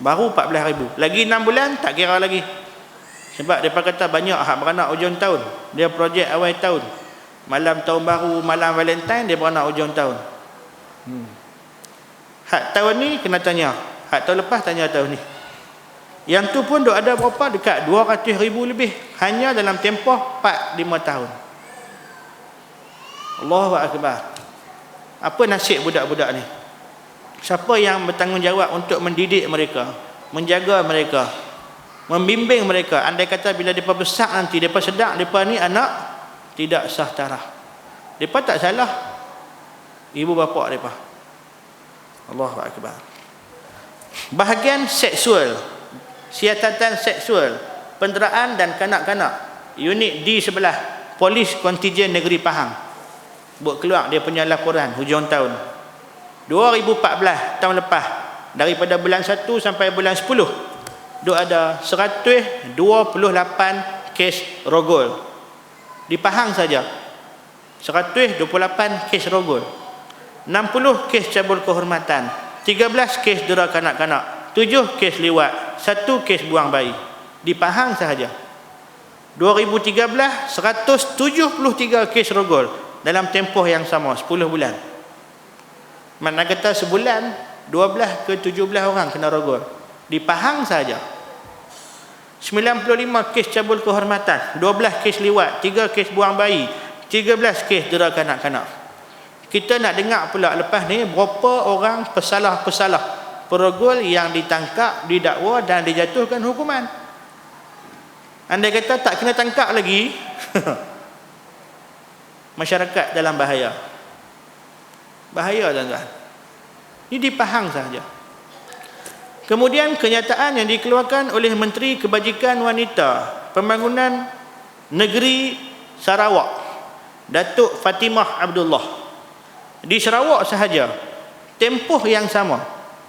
baru 14,000. Lagi 6 bulan tak kira lagi, sebab mereka kata banyak hak beranak hujung tahun. Dia projek awal tahun, malam tahun baru, malam Valentine, dia beranak hujung tahun. Hak tahun ni kena tanya, hak tahun lepas tanya tahun ni. Yang tu pun duk ada berapa? Dekat 200,000 lebih hanya dalam tempoh 4-5 tahun. Allahu Akbar. Apa nasib budak-budak ni? Siapa yang bertanggungjawab untuk mendidik mereka, menjaga mereka, membimbing mereka? Andai kata bila mereka besar nanti, mereka sedar mereka ni anak tidak sah tarah, mereka tak salah ibu bapa mereka. Allahu Akbar. Bahagian seksual, siasatan seksual, penderaan dan kanak-kanak, unit D sebelah Polis Kontijen Negeri Pahang buat keluar dia punya laporan hujung tahun 2014, tahun lepas. Daripada bulan 1 sampai bulan 10 duk ada 128 kes rogol di Pahang saja. 128 kes rogol, 60 kes cabul kehormatan, 13 kes dera kanak-kanak, 7 kes liwat, 1 kes buang bayi di Pahang sahaja. 2013 173 kes rogol dalam tempoh yang sama 10 bulan. Mana kata sebulan 12 ke 17 orang kena rogol di Pahang sahaja. 95 kes cabul kehormatan, 12 kes liwat, 3 kes buang bayi, 13 kes dera kanak-kanak. Kita nak dengar pula lepas ni berapa orang pesalah-pesalah perogol yang ditangkap, didakwa dan dijatuhkan hukuman. Andai kata tak kena tangkap lagi masyarakat dalam bahaya. Bahaya tuan-tuan. Ini di Pahang sahaja. Kemudian kenyataan yang dikeluarkan oleh Menteri Kebajikan Wanita Pembangunan Negeri Sarawak, Datuk Fatimah Abdullah, di Sarawak sahaja tempoh yang sama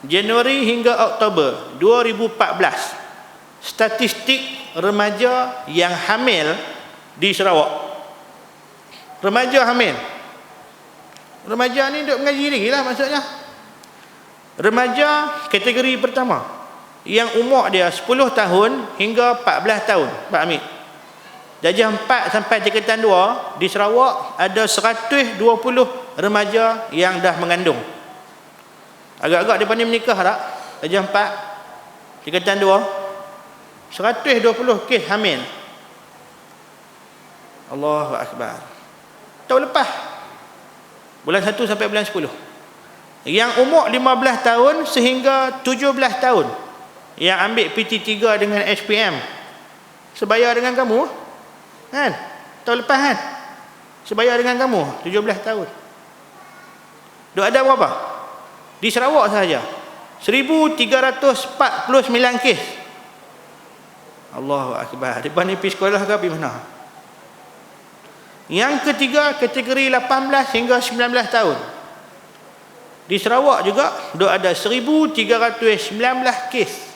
Januari hingga Oktober 2014, statistik remaja yang hamil di Sarawak. Remaja hamil. Remaja ni duk mengaji lagi lah maksudnya. Remaja kategori pertama yang umur dia 10 tahun hingga 14 tahun, Pak Hamid. Darjah 4 sampai tingkatan 2 di Sarawak ada 120 remaja yang dah mengandung. Agak-agak depan ni menikah tak? Darjah 4 tingkatan 2 120 kes hamil. Allahu Akbar. Tahun lepas bulan 1 sampai bulan 10, yang umur 15 tahun sehingga 17 tahun yang ambil PT3 dengan SPM sebaya dengan kamu kan, tahun lepas kan, sebaya dengan kamu 17 tahun. Duk ada berapa? Di Sarawak sahaja 1,349 kes. Allahu Akbar. Depan ni pergi sekolah ke pergi mana? Yang ketiga kategori 18 hingga 19 tahun. Di Sarawak juga duk ada 1,319 kes.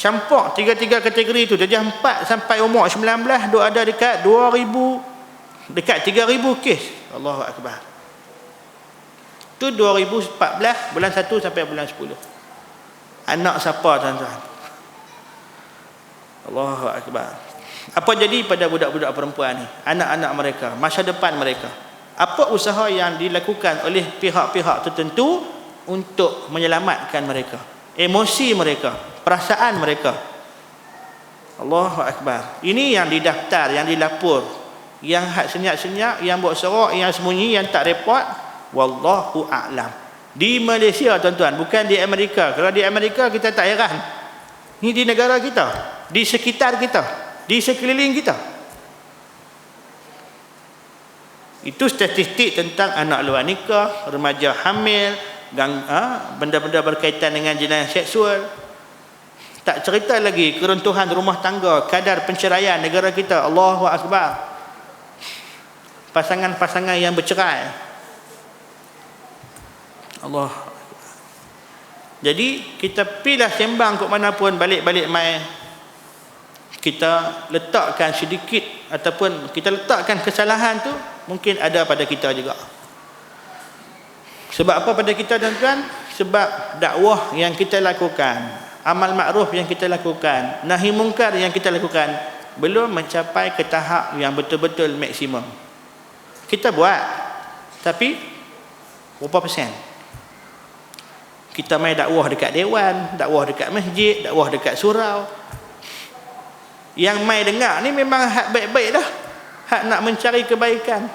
Campur tiga-tiga kategori itu, darjah 4 sampai umur 19 duk ada dekat 2,000, dekat 3,000 kes. Allahu Akbar. Itu 2014 bulan 1 sampai bulan 10. Anak siapa tuan-tuan? Allahu Akbar. Apa jadi pada budak-budak perempuan ni, anak-anak mereka, masa depan mereka? Apa usaha yang dilakukan oleh pihak-pihak tertentu untuk menyelamatkan mereka, emosi mereka, perasaan mereka? Allahu Akbar. Ini yang didaftar, yang dilapor, yang hak senyap-senyap, yang buat serak, yang sembunyi, yang tak report. Wallahu a'lam. Di Malaysia tuan-tuan, bukan di Amerika. Kalau di Amerika kita tak heran. Ini di negara kita, di sekitar kita, di sekeliling kita. Itu statistik tentang anak luar nikah, remaja hamil, benda-benda berkaitan dengan jenayah seksual. Tak cerita lagi keruntuhan rumah tangga, kadar penceraian negara kita. Allahu Akbar. Pasangan-pasangan yang bercerai. Allah. Jadi kita pilah sembang ke mana pun, balik-balik mai kita letakkan sedikit ataupun kita letakkan kesalahan tu mungkin ada pada kita juga. Sebab apa pada kita tuan-tuan? Sebab dakwah yang kita lakukan, amal makruf yang kita lakukan, nahi mungkar yang kita lakukan belum mencapai ke tahap yang betul-betul maksimum. Kita buat, tapi berapa persen? Kita main dakwah dekat dewan, dakwah dekat masjid, dakwah dekat surau. Yang main dengar ni memang hak baik-baik dah, hak nak mencari kebaikan.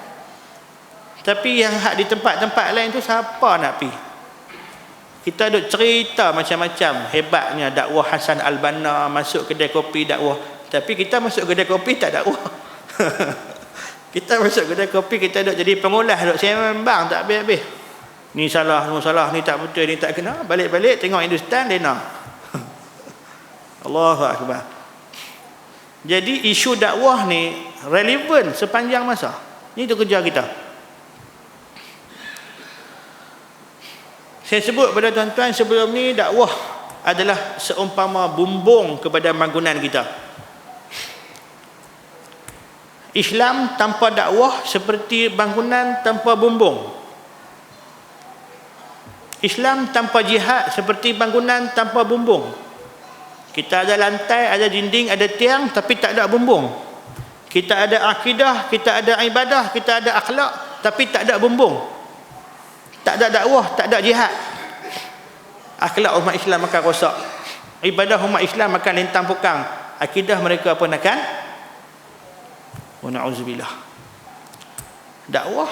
Tapi yang hak di tempat-tempat lain tu siapa nak pi? Kita duk cerita macam-macam hebatnya dakwah Hasan Al-Banna, masuk kedai kopi dakwah. Tapi kita masuk kedai kopi tak dakwah. Kita masuk kedai kopi, kita duk jadi pengulas, duk sembang tak habis-habis. Ni salah, ni tak betul, ni tak kena. Balik-balik tengok Hindustan dia nak. Allahu Akbar. Jadi isu dakwah ni relevan sepanjang masa. Ni tu kerja kita. Saya sebut pada tuan-tuan sebelum ni, dakwah adalah seumpama bumbung kepada bangunan kita. Islam tanpa dakwah seperti bangunan tanpa bumbung. Islam tanpa jihad seperti bangunan tanpa bumbung. Kita ada lantai, ada dinding, ada tiang, tapi tak ada bumbung. Kita ada akidah, kita ada ibadah, kita ada akhlak, tapi tak ada bumbung. Tak ada dakwah, tak ada jihad. Akhlak umat Islam akan rosak. Ibadah umat Islam akan lintang pukang. Akidah mereka pun akan wa na'udzubillah. Dakwah.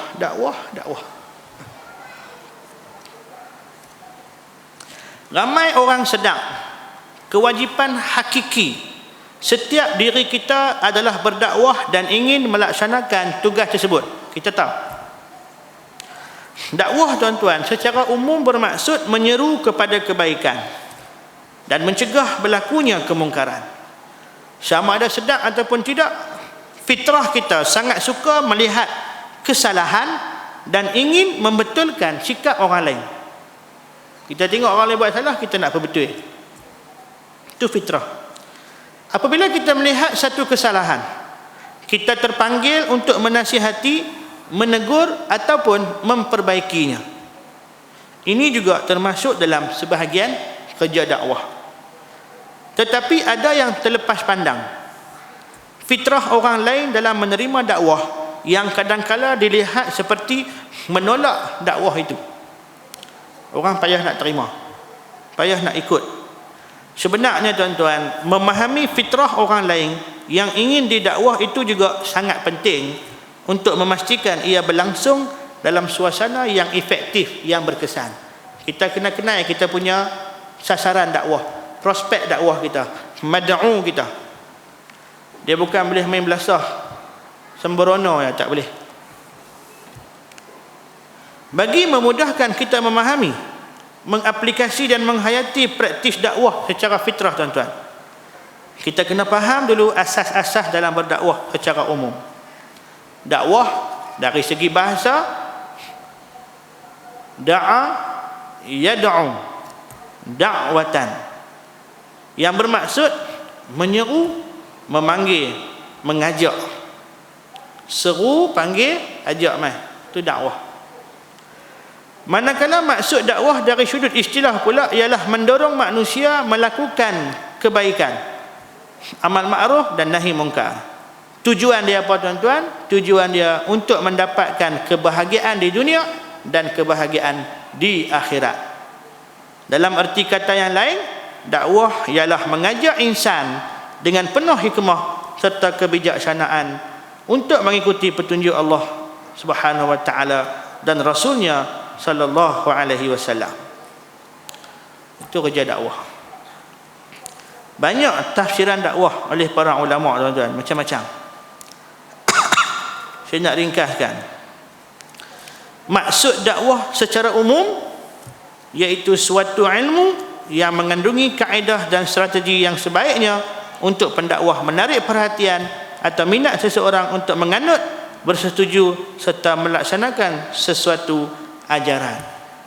Ramai orang sedar kewajipan hakiki setiap diri kita adalah berdakwah dan ingin melaksanakan tugas tersebut. Kita tahu dakwah tuan-tuan secara umum bermaksud menyeru kepada kebaikan dan mencegah berlakunya kemungkaran. Sama ada sedar ataupun tidak, fitrah kita sangat suka melihat kesalahan dan ingin membetulkan sikap orang lain. Kita tengok orang lain buat salah, kita nak perbetul. Itu fitrah. Apabila kita melihat satu kesalahan, kita terpanggil untuk menasihati, menegur ataupun memperbaikinya. Ini juga termasuk dalam sebahagian kerja dakwah. Tetapi ada yang terlepas pandang. Fitrah orang lain dalam menerima dakwah yang kadang-kala dilihat seperti menolak dakwah itu. Orang payah nak terima, payah nak ikut. Sebenarnya tuan-tuan, memahami fitrah orang lain yang ingin didakwah itu juga sangat penting untuk memastikan ia berlangsung dalam suasana yang efektif, yang berkesan. Kita kena kenal kita punya sasaran dakwah, prospek dakwah kita, mad'u kita. Dia bukan boleh main belasah sembrono ya, tak boleh. Bagi memudahkan kita memahami, mengaplikasi dan menghayati praktis dakwah secara fitrah tuan-tuan, kita kena faham dulu asas-asas dalam berdakwah secara umum. Dakwah dari segi bahasa, da'a yad'u da'watan, yang bermaksud menyeru, memanggil, mengajak. Seru, panggil, ajak mai. Itu dakwah. Manakala maksud dakwah dari sudut istilah pula ialah mendorong manusia melakukan kebaikan, amal ma'ruf dan nahi mungkar. Tujuan dia apa tuan-tuan? Tujuan dia untuk mendapatkan kebahagiaan di dunia dan kebahagiaan di akhirat. Dalam erti kata yang lain, dakwah ialah mengajak insan dengan penuh hikmah serta kebijaksanaan untuk mengikuti petunjuk Allah Subhanahu wa taala dan Rasulnya sallallahu alaihi wasallam. Itu kerja dakwah. Banyak tafsiran dakwah oleh para ulama tuan-tuan, macam-macam. Saya nak ringkaskan. Maksud dakwah secara umum iaitu suatu ilmu yang mengandungi kaedah dan strategi yang sebaiknya untuk pendakwah menarik perhatian atau minat seseorang untuk menganut, bersetuju serta melaksanakan sesuatu ajaran.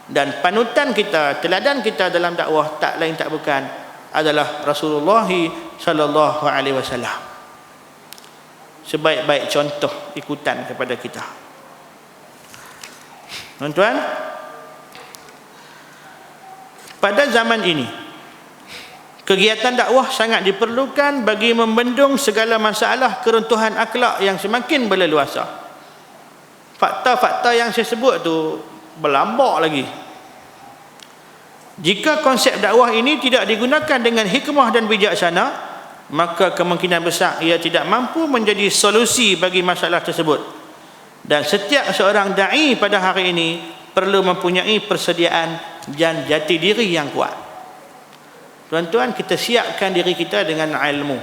Dan panutan kita, teladan kita dalam dakwah tak lain tak bukan adalah Rasulullah sallallahu alaihi wasallam. Sebaik-baik contoh ikutan kepada kita. Tuan-tuan, pada zaman ini kegiatan dakwah sangat diperlukan bagi membendung segala masalah keruntuhan akhlak yang semakin berleluasa. Fakta-fakta yang saya sebut tu berlambak lagi. Jika konsep dakwah ini tidak digunakan dengan hikmah dan bijaksana, maka kemungkinan besar ia tidak mampu menjadi solusi bagi masalah tersebut. Dan setiap seorang da'i pada hari ini perlu mempunyai persediaan dan jati diri yang kuat. Tuan-tuan, kita siapkan diri kita dengan ilmu.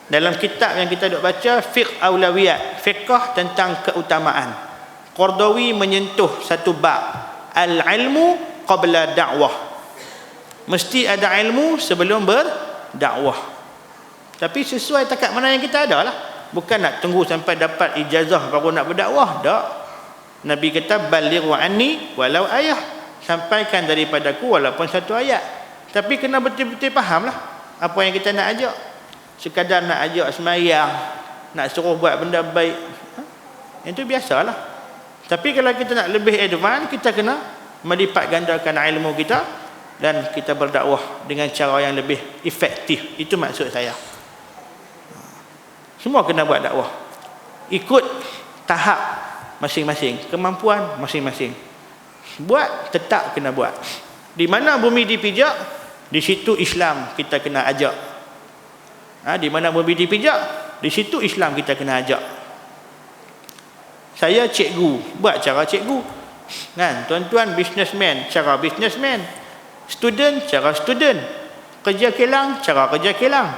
Dalam kitab yang kita duk baca, Fiqh Aulawiyat, fiqh tentang keutamaan, Qardawi menyentuh satu bab, al-ilmu qabla da'wah. Mesti ada ilmu sebelum berdakwah. Tapi sesuai takat mana yang kita ada lah. Bukan nak tunggu sampai dapat ijazah baru nak berdakwah. Tak. Nabi kata, balighu anni walau ayah. Sampaikan daripadaku walaupun satu ayat. Tapi kena betul-betul faham lah apa yang kita nak ajak. Sekadar nak ajak semayang, nak suruh buat benda baik, itu biasalah. Tapi kalau kita nak lebih advance, kita kena melipat gandakan ilmu kita dan kita berdakwah dengan cara yang lebih efektif. Itu maksud saya. Semua kena buat dakwah ikut tahap masing-masing, kemampuan masing-masing. Buat, tetap kena buat. Di mana bumi dipijak, di situ Islam kita kena ajak. Di mana bumi dipijak, di situ Islam kita kena ajak. Saya cikgu, buat cara cikgu. Kan, tuan-tuan businessman, cara businessman. Student, cara student. Kerja kilang, cara kerja kilang.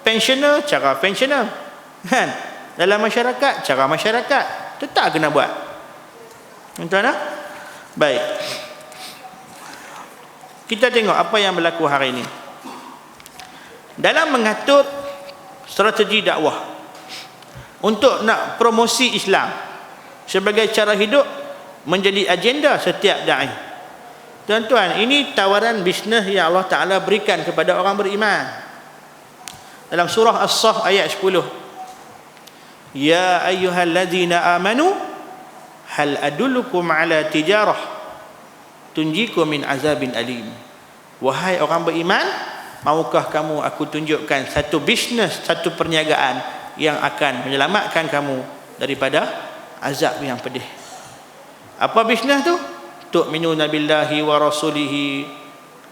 Pensioner, cara pensioner. Kan, dalam masyarakat, cara masyarakat. Tetap kena buat. Tuan-tuan, baik. Kita tengok apa yang berlaku hari ini. Dalam mengatur strategi dakwah untuk nak promosi Islam sebagai cara hidup menjadi agenda setiap da'i. Tuan-tuan, ini tawaran bisnes yang Allah Ta'ala berikan kepada orang beriman. Dalam surah As-Saff ayat 10. Ya ayyuhalladzina amanu hal adullukum ala tijarah tunjikum min azabin alim. Wahai orang beriman, maukah kamu aku tunjukkan satu bisnes, satu perniagaan yang akan menyelamatkan kamu daripada azab yang pedih. Apa bisnes tu? Tu'minuna billahi wa rasulihi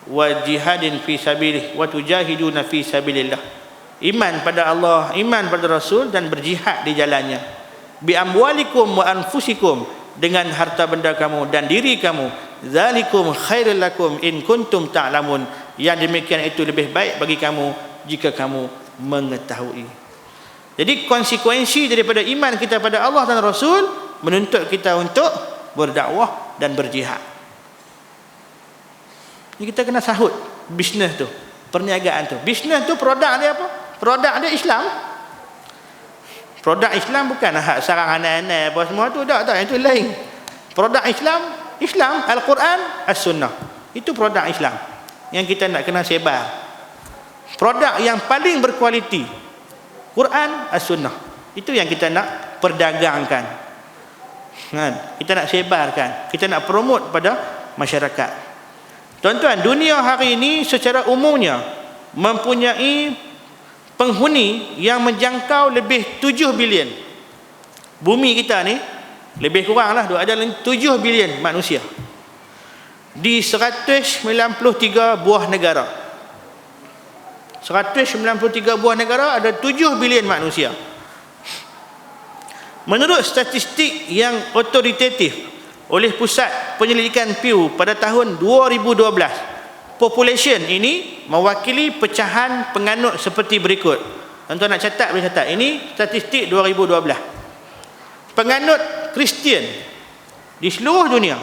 wa jihadin fi sabilihi wa tujahiduna fi sabilillah. Iman pada Allah, iman pada Rasul dan berjihad di jalannya. Bi amwalikum wa anfusikum, dengan harta benda kamu dan diri kamu. Zalikum khairul lakum in kuntum ta'lamun. Yang demikian itu lebih baik bagi kamu jika kamu mengetahui. Jadi konsekuensi daripada iman kita pada Allah dan Rasul menuntut kita untuk berdakwah dan berjihad. Jadi kita kena sahut bisnes tu, perniagaan tu. Bisnes tu produk dia apa? Produk dia Islam. Produk Islam bukan hak sarang anak-anak apa semua tu, tak, itu lain. Produk Islam, Al-Quran, As-Sunnah. Itu produk Islam yang kita nak kena sebar. Produk yang paling berkualiti, Quran, As-Sunnah. Itu yang kita nak perdagangkan. Kita nak sebarkan, kita nak promote pada masyarakat. Tuan-tuan, dunia hari ini secara umumnya mempunyai penghuni yang menjangkau lebih 7 bilion. Bumi kita ni lebih kurang lah ada 7 bilion manusia di 193 buah negara. 193 buah negara ada 7 bilion manusia. Menurut statistik yang otoritatif oleh Pusat Penyelidikan Pew pada tahun 2012, population ini mewakili pecahan penganut seperti berikut. Tuan-tuan nak catat, boleh catat. Ini statistik 2012. Penganut Kristian Di seluruh dunia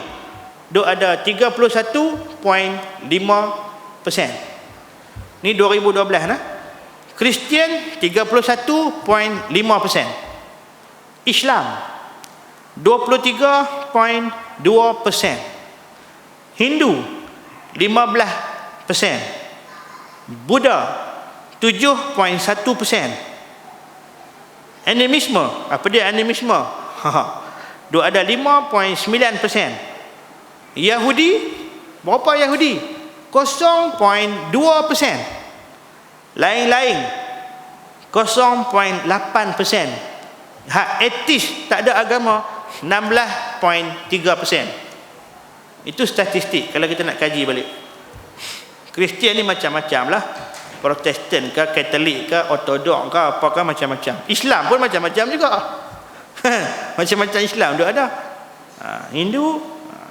duk ada 31.5%. Ni 2012 nah. Kristian 31.5%. Islam 23.2%. Hindu 15%. Buddha 7.1%. Animisme, apa dia animisme? Duk ada 5.9%. Yahudi, berapa Yahudi? 0.2%. Lain-lain 0.8%. Hak etis tak ada agama 16.3%. Itu statistik kalau kita nak kaji balik. Kristian ni macam-macam lah, Protestan ke, Katolik ke, Ortodok ke, apakah macam-macam. Islam pun macam-macam juga. Macam-macam Islam tu ada. Hindu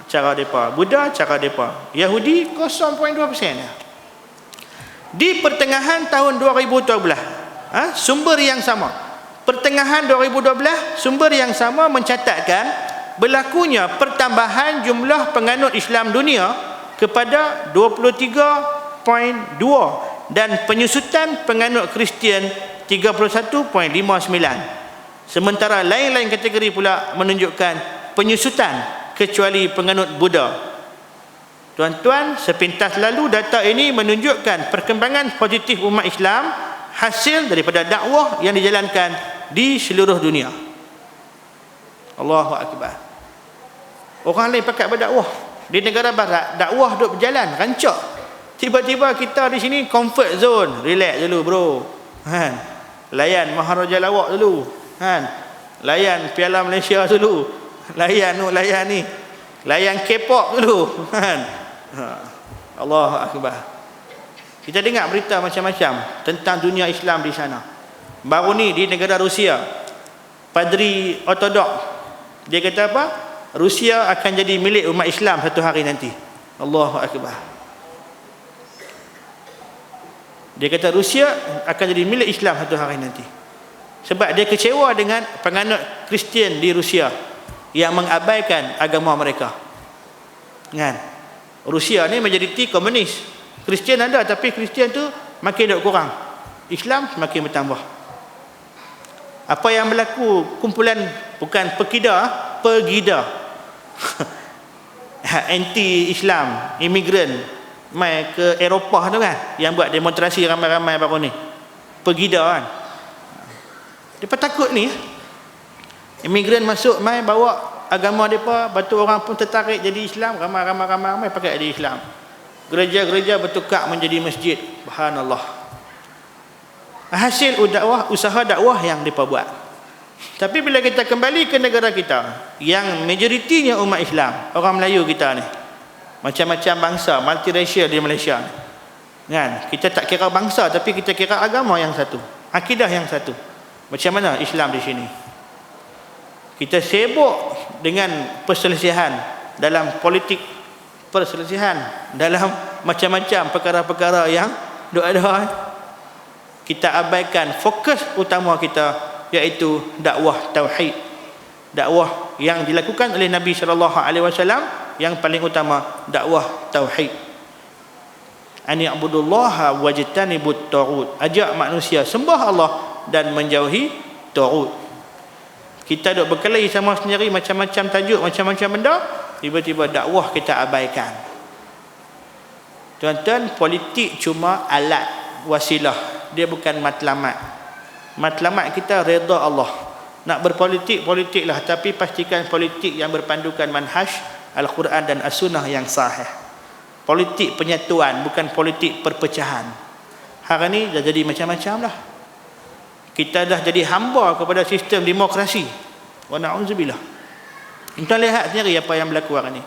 cara depa, Buddha cara depa, Yahudi 0.2%. Di pertengahan tahun 2012, sumber yang sama, pertengahan 2012, sumber yang sama mencatatkan berlakunya pertambahan jumlah penganut Islam dunia kepada 23.2 dan penyusutan penganut Kristian 31.59. Sementara lain-lain kategori pula menunjukkan penyusutan kecuali penganut Buddha. Tuan-tuan, sepintas lalu data ini menunjukkan perkembangan positif umat Islam hasil daripada dakwah yang dijalankan di seluruh dunia. Allahu Akbar. Orang lain pakat berdakwah di negara barat, dakwah duk berjalan rancak. Tiba-tiba kita di sini comfort zone, relax dulu bro, kan? Layan Maharaja Lawak dulu, kan? Layan Piala Malaysia dulu, layan ni, layan K-pop dulu, kan? Allahu Akbar. Kita dengar berita macam-macam tentang dunia Islam di sana. Baru ni di negara Rusia, padri Ortodok dia kata apa? Rusia akan jadi milik umat Islam satu hari nanti. Allahu Akbar. Dia kata Rusia akan jadi milik Islam satu hari nanti. Sebab dia kecewa dengan penganut Kristian di Rusia yang mengabaikan agama mereka. Kan? Rusia ni majoriti komunis. Kristian ada, tapi Kristian tu makin duk kurang. Islam semakin bertambah. Apa yang berlaku kumpulan, bukan pegida anti-Islam, imigran mai ke Eropah tu kan, yang buat demonstrasi ramai-ramai baru ni, pegida kan. Depa takut ni imigran masuk mai bawa agama depa, batu orang pun tertarik jadi Islam, ramai pakai jadi Islam. Gereja-gereja bertukar menjadi masjid. Subhanallah. Hasil usaha dakwah yang depa buat. Tapi bila kita kembali ke negara kita yang majoritinya umat Islam, orang Melayu kita ni, macam-macam bangsa, multiracial di Malaysia ni, kan? Kita tak kira bangsa, tapi kita kira agama yang satu, akidah yang satu. Macam mana Islam di sini? Kita sibuk dengan perselisihan dalam politik, perselisihan dalam macam-macam perkara-perkara yang ada. Kita abaikan fokus utama kita, iaitu dakwah tauhid, dakwah yang dilakukan oleh Nabi SAW. Yang paling utama dakwah tauhid. Ani abudullaha wajtanibut taghut, ajak manusia sembah Allah dan menjauhi taghut. Kita duk berkelahi sama sendiri, macam-macam tajuk, macam-macam benda, tiba-tiba dakwah kita abaikan. Tuan-tuan, politik cuma alat, wasilah, dia bukan matlamat. Matlamat kita redha Allah. Nak berpolitik, politiklah, tapi pastikan politik yang berpandukan manhaj Al-Quran dan As-Sunnah yang sahih. Politik penyatuan, bukan politik perpecahan. Hari ni dah jadi macam-macam lah. Kita dah jadi hamba kepada sistem demokrasi. Wa na'udzubillah. Kita lihat sendiri apa yang berlaku hari ni.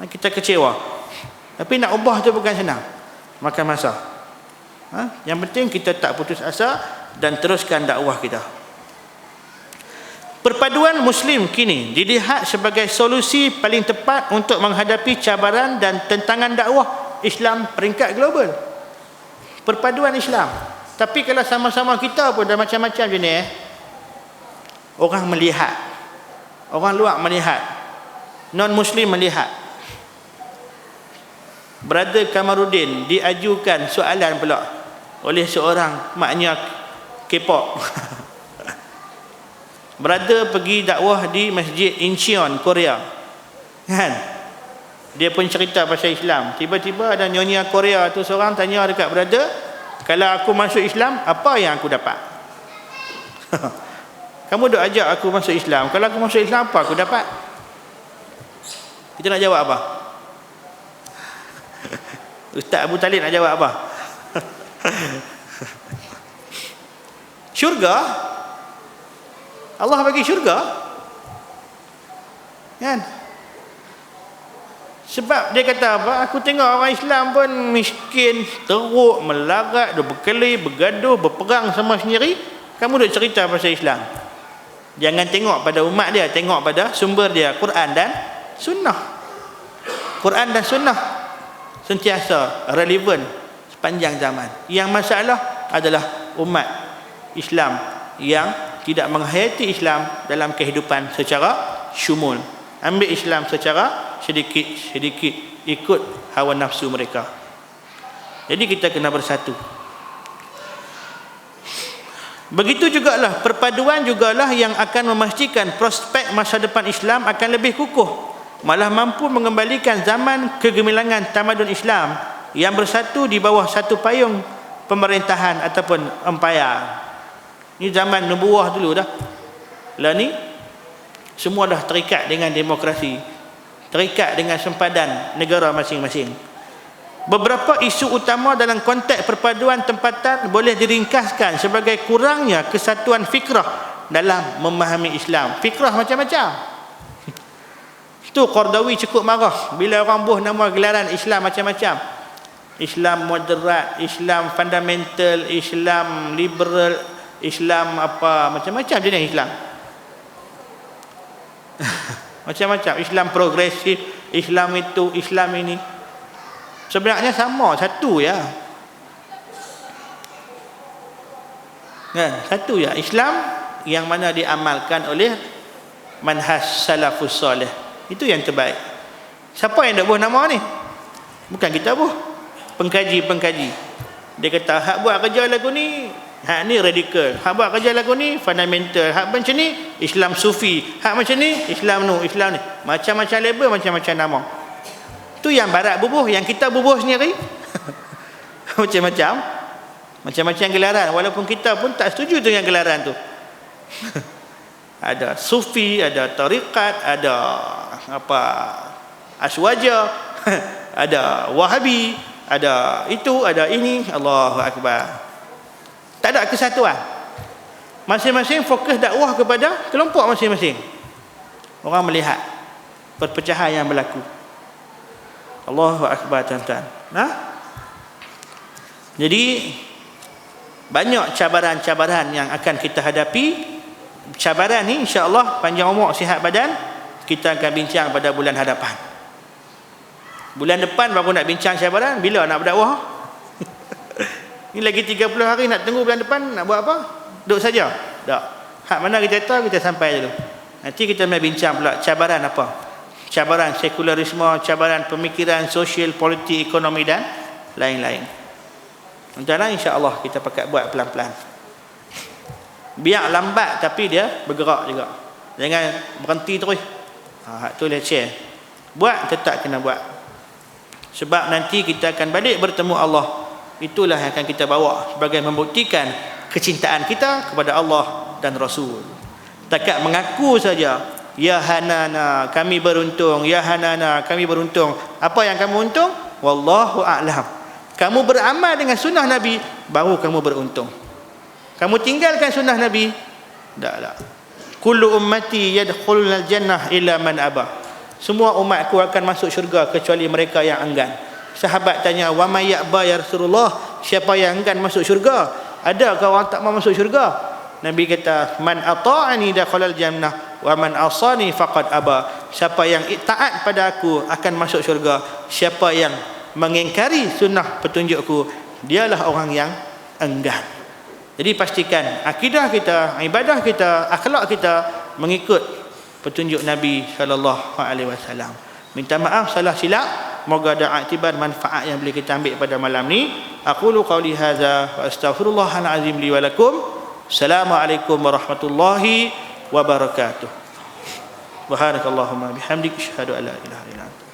Kita kecewa. Tapi nak ubah tu bukan senang, makan masa. Yang penting kita tak putus asa dan teruskan dakwah kita. Perpaduan Muslim kini dilihat sebagai solusi paling tepat untuk menghadapi cabaran dan tentangan dakwah Islam peringkat global. Perpaduan Islam. Tapi kalau sama-sama kita pun dah macam-macam jenis, orang melihat, orang luar melihat non-Muslim melihat Brother Kamarudin diajukan soalan pula oleh seorang maknya K-pop. Brother pergi dakwah di Masjid Incheon, Korea, kan? Dia pun cerita pasal Islam. Tiba-tiba ada nyonya Korea tu seorang tanya dekat brother, kalau aku masuk Islam, apa yang aku dapat? Kamu duk ajak aku masuk Islam, kalau aku masuk Islam, apa aku dapat? Kita nak jawab apa? Ustaz Abu Talib nak jawab apa? Syurga. Allah bagi syurga, kan? Sebab dia kata apa? Aku tengok orang Islam pun miskin, teruk, melarat, berkelahi, bergaduh, berperang sama sendiri. Kamu duk cerita pasal Islam. Jangan tengok pada umat dia, tengok pada sumber dia, Quran dan Sunnah. Quran dan Sunnah sentiasa relevan sepanjang zaman. Yang masalah adalah umat Islam yang tidak menghayati Islam dalam kehidupan secara syumul. Ambil Islam secara sedikit-sedikit, ikut hawa nafsu mereka. Jadi kita kena bersatu. Begitu jugalah perpaduan jugalah yang akan memastikan prospek masa depan Islam akan lebih kukuh, malah mampu mengembalikan zaman kegemilangan tamadun Islam yang bersatu di bawah satu payung pemerintahan ataupun empayar. Ni zaman nubuah dulu dah. Lah ni semua dah terikat dengan demokrasi, terikat dengan sempadan negara masing-masing. Beberapa isu utama dalam konteks perpaduan tempatan boleh diringkaskan sebagai kurangnya kesatuan fikrah dalam memahami Islam. Fikrah macam-macam. Itu Qardawi cukup marah bila orang buh nama gelaran Islam macam-macam. Islam moderat, Islam fundamental, Islam liberal, Islam apa, macam-macam jenis Islam. Macam-macam, Islam progresif, Islam itu, Islam ini. Sebenarnya sama, satu ya. Kan, satu ya, Islam yang mana diamalkan oleh manhaj salafus salih. Itu yang terbaik. Siapa yang dak buh nama ni? Bukan kita buh. Pengkaji-pengkaji. Dia kata hak buat kerja lagu ni, hak ni radikal. Hak buat kerja lagu ni fundamental. Hak macam ni Islam sufi. Hak macam ni Islam Islam ni. Macam-macam label, macam-macam nama. Tu yang barat bubuh, yang kita bubuh sendiri. Macam-macam. Macam-macam gelaran, walaupun kita pun tak setuju dengan gelaran tu. Ada sufi, ada tarikat, ada apa, aswaja, ada wahabi, ada itu, ada ini. Allahu akbar. Tak ada kesatuan. Masing-masing fokus dakwah kepada kelompok masing-masing. Orang melihat perpecahan yang berlaku. Allahu akbar, tuan-tuan. Jadi banyak cabaran-cabaran yang akan kita hadapi. Cabaran ni insya-Allah panjang umur sihat badan kita akan bincang pada bulan hadapan. Bulan depan baru nak bincang cabaran, bila nak berdakwah? Ni lagi 30 hari nak tunggu bulan depan nak buat apa? Duduk saja? Tak. Hak mana kita tahu, kita sampai dulu. Nanti kita nak bincang pula cabaran apa? Cabaran sekularisme, cabaran pemikiran sosial, politik, ekonomi dan lain-lain. Rencana insya-Allah kita pakai buat pelan-pelan. Biar lambat tapi dia bergerak juga. Jangan berhenti terus. Hak tu leceh. Buat tetap kena buat. Sebab nanti kita akan balik bertemu Allah. Itulah yang akan kita bawa sebagai membuktikan kecintaan kita kepada Allah dan Rasul. Takat mengaku saja, ya Hanana kami beruntung, ya Hanana kami beruntung. Apa yang kamu untung? Wallahu a'lam. Kamu beramal dengan sunnah Nabi, baru kamu beruntung. Kamu tinggalkan sunnah Nabi, taklah. Kullu ummati yadkhulul jannah illa man aba. Semua umatku akan masuk syurga kecuali mereka yang enggan. Sahabat tanya, wa may ya'ba ya Rasulullah? Siapa yang enggan masuk syurga? Adakah orang tak mau masuk syurga? Nabi kata, man ata'ani dakhalal jannah wa man asani faqad aba. Siapa yang taat pada aku akan masuk syurga. Siapa yang mengingkari sunnah petunjukku, dialah orang yang enggan. Jadi pastikan akidah kita, ibadah kita, akhlak kita mengikut petunjuk Nabi sallallahu alaihi wasallam. Minta maaf salah silap, moga ada iktibar manfaat yang boleh kita ambil pada malam ni. Aqulu qawli hadza wa astaghfirullahal azim li wa lakum. Assalamualaikum warahmatullahi wabarakatuh. Subhanakallahumma bihamdik asyhadu an la ilaha illa anta